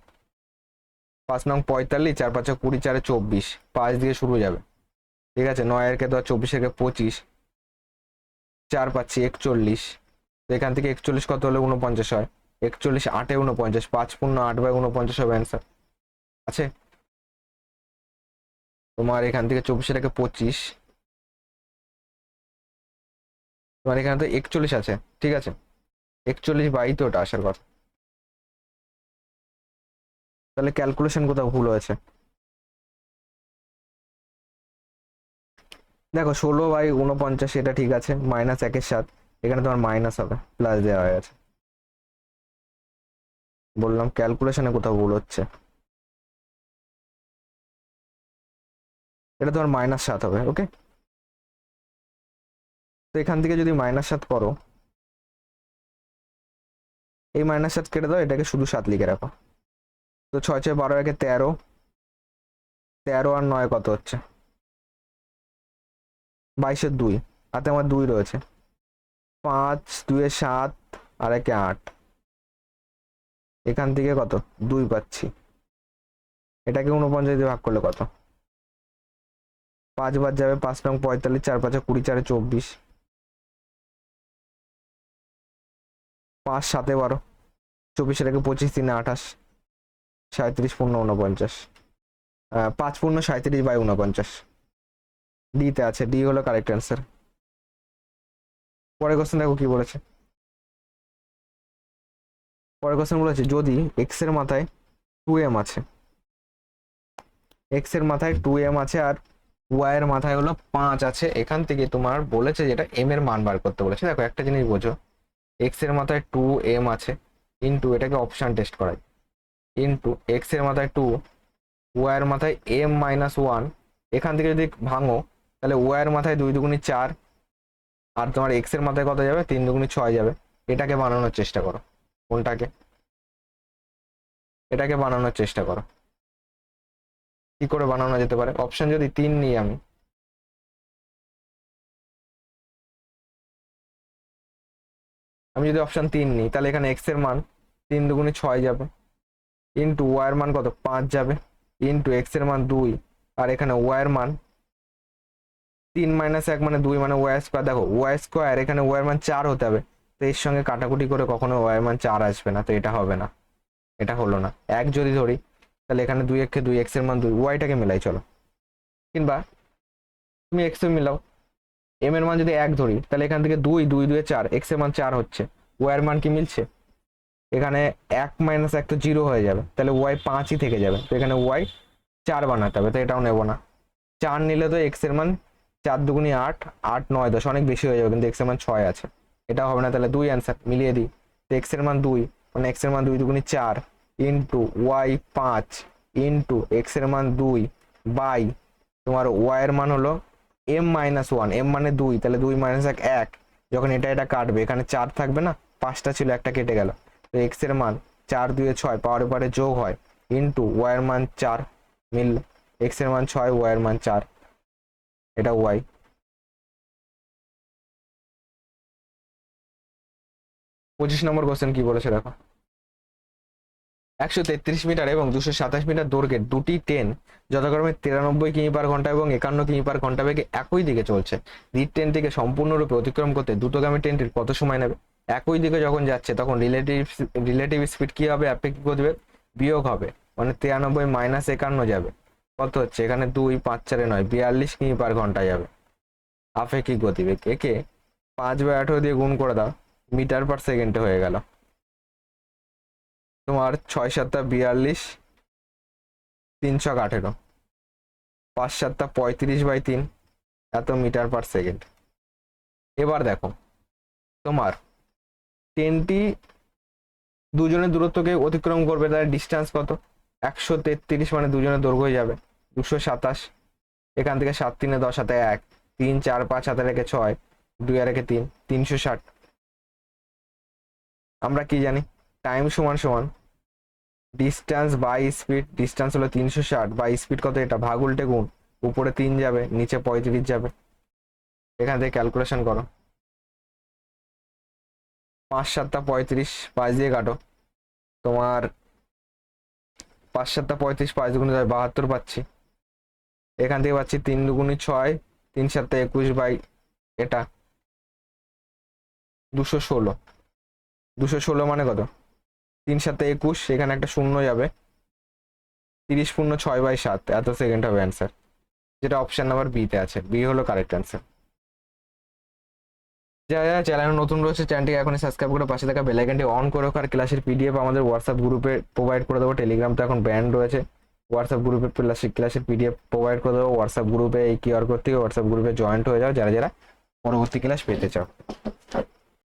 5 নং 45, 4 5 20, 4 24, 5 দিয়ে শুরু যাবে, ঠিক আছে? 9 এর কে 24 এর কে 25, 4 পাচ্ছি 41, তো এখান থেকে 41 কত হলে 49 হয়, 41 8 এ 49, 5 পূর্ণ 8/49 হবে অ্যান্সার আছে তোমার। এখান থেকে 24 এর কে 25, তোমার এখানে তো 41 আছে, ঠিক আছে? 41 বাই তো ওটা আসার কথা, তাহলে ক্যালকুলেশন কোথাও ভুল হয়েছে। দেখো 16/49 এটা ঠিক আছে, মাইনাস 1/7, এখানে তোমার মাইনাস হবে, প্লাস দেওয়া হয়ে গেছে। বললাম ক্যালকুলেশনে কোথাও ভুল হচ্ছে, এটা তোমার -7 হবে। ওকে, তো এখান থেকে যদি -7 করো, এই -7 কেটে দাও, এটাকে শুধু 7 লিখে রাখো। তো 6 6 12 একে 13, 13 আর 9 কত হচ্ছে 22 এর 2, হাতে আমার 2 রয়েছে, 5 2 7 আর 1 8, এখান থেকে কত 2 পাচ্ছি। এটাকে 49 দিয়ে ভাগ করলে কত? 5 বার যাবে, 5 নং 45, 4 5 20, 4 24, 5 7 12, 24 এর 25, 3 28, 37 পূর্ণ 49, 5 পূর্ণ 37 বাই 49 ডিতে আছে। ডি হলো কারেক্ট অ্যান্সার। পরের কোশ্চেন দেখো কি বলেছে। পরের কোশ্চেন বলেছে যদি এক্স এর মাথায় 2m আছে, এক্স এর মাথায় 2m আছে আর ওয়াই এর মাথায় হলো 5 আছে, এখান থেকে তোমার বলেছে যেটা এম এর মান বার করতে বলেছে। দেখো একটা জিনিস বোঝো, এক্স এর মাথায় 2m আছে ইন্টু এটাকে অপশন টেস্ট করাই, ইন্টু এক্স এর মাথায় 2, ওয়াই এর মাথায় m মাইনাস 1, এখান থেকে যদি ভাঙো তাহলে ওয়াই এর মাথায় 2 দুগুণি 4 আর তোমার এক্স এর মাথায় কত যাবে 3 দুগুণি 6 যাবে। এটাকে বানানোর চেষ্টা করো। কোনটাকে? এটাকে বানানোর চেষ্টা করো। কি করে বানানো যেতে পারে? অপশন যদি 3 নিই আমি যদি অপশন 3 নিই তাহলে এখানে এক্স এর মান 3 দুগুণি 6 যাবে, ইন্টু ওয়াই এর মান কত 5 যাবে, ইন্টু এক্স এর মান 2 আর এখানে ওয়াই এর মান 3 মাইনাস 1 মানে 2 মানে ওয়াই স্কোয়ার। দেখো ওয়াই স্কোয়ার, এখানে ওয়াই এর মান 4 হতে হবে, তো এর সঙ্গে কাটাকুটি করে কখনো ওয়াই এর মান 4 আসবে না, তো এটা হবে না, এটা হলো না। 1 যদি ধরি তাহলে এখানে 2 একে 2, এক্স এর মান 2, ওয়াইটাকে মেলাই চলো, কিংবা তুমি এক্স এ মিলাও। এম এর মান যদি 1 ধরি তাহলে এখান থেকে 2 2 2 4, এক্স এর মান 4 হচ্ছে, ওয়াই এর মান কি মিলছে? এখানে 1 মাইনাস 1 তো 0 হয়ে যাবে, তাহলে ওয়াই 5ই থেকে যাবে, তো এখানে ওয়াই 4 বানাতে হবে, তো এটাও নেবো না। 4 নিলে তো এক্স এর মান 4 দুগুণি 8, 8 9 10 অনেক বেশি হয়ে যাবে, কিন্তু এক্স এর মান 6 আছে, এটা হবে না, তাহলে 2 অ্যান্সার মিলিয়ে দিই। তো এক্স এর মান 2 মানে এক্স এর মান 2 দুগুণি 4 ইন্টু ওয়াই 5 ইন্টু এক্স এর মান 2 বাই তোমার ওয়াই এর মান হলো m মাইনাস 1, m মানে 2, তাহলে 2 মাইনাস 1 1, যখন এটা কাটবে এখানে 4 থাকবে না, 5টা ছিল একটা কেটে গেল, তো এক্স এর মান 4 2 6 পাওয়ার পরে যোগ হয় ইন্টু ওয়াই এর মান 4 মিল, এক্স এর মান 6 ওয়াই এর মান 4, এটা ওয়াই। পঁচিশ নম্বর কোশ্চেন কি বলেছে দেখো, 133 মিটার এবং 227 মিটার দৈর্ঘ্যের দুটি ট্রেন যথাক্রমে 93 কিমি পার ঘন্টা এবং 51 কিমি পার ঘন্টা বেগে একই দিকে চলছে। দ্বিতীয় ট্রেনটিকে সম্পূর্ণরূপে অতিক্রম করতে দ্রুতগামী ট্রেনটির কত সময় নেবে? একই দিকে যখন যাচ্ছে তখন রিলেটিভ স্পিড কি হবে? আপেক্ষিক গতিবেগ বিয়োগ হবে, মানে 93 মাইনাস 51 যাবে, কত হচ্ছে এখানে 2 5 4 9 42 কিমি পার ঘন্টা যাবে আপেক্ষিক গতিবেগ। একে 5/18 দিয়ে গুণ করে দাও, মিটার পার সেকেন্ডে হয়ে গেল তোমার 6 7 42, 3 6 18, 5 7 35/3 এত মিটার পার সেকেন্ড। এবার দেখো তোমার ট্রেনটি দুজনের দূরত্বকে অতিক্রম করবে, তার ডিস্টেন্স কত? 133 মানে দুজনের দৈর্ঘ্য হয়ে যাবে 227, এখান থেকে 7 3 10 7 1, 3 4 5 7 রেখে 6, 2 আর 3 360। আমরা কি জানি টাইম সমান সমান ডিস্টেন্স বাই স্পিড, ডিস্টেন্স হলো 360 বাই স্পিড কত, এটা ভাগ উল্টে গুণ, উপরে 3 যাবে নিচে 35 যাবে, এখান থেকে ক্যালকুলেশন করো। 5 7 35, 5 দিয়ে কাটো, তোমার 5 7 35, 5 দুগুণে 72 পাচ্ছি, এখান থেকে পাচ্ছি 3 দুগুণে 6, 3 7 21 বাই এটা 216, 216 মানে কত? 3 7 21, এখানে একটা শূন্য যাবে, 30 পূর্ণ 6/7 এত সেকেন্ড হবে অ্যান্সার, যেটা অপশন নাম্বার বি তে আছে। বি হলো কারেক্ট অ্যান্সার। যারা যারা চ্যানেল নতুন রয়েছে চ্যানেলটিকে এখনই সাবস্ক্রাইব করে পাশে থাকা বেল আইকনটি অন করে রাখো, আর ক্লাসের পিডিএফ আমাদের হোয়াটসঅ্যাপ গ্রুপে প্রোভাইড করে দেবো, টেলিগ্রাম তো এখন ব্যান্ড রয়েছে, হোয়াটসঅ্যাপ গ্রুপে ক্লাসের পিডিএফ প্রোভাইড করে দেবো, হোয়াটসঅ্যাপ গ্রুপে এই কিউআর কোড থেকে হোয়াটসঅ্যাপ গ্রুপে জয়েন্ট হয়ে যাও যারা যারা পরবর্তী ক্লাস পেতে চাও।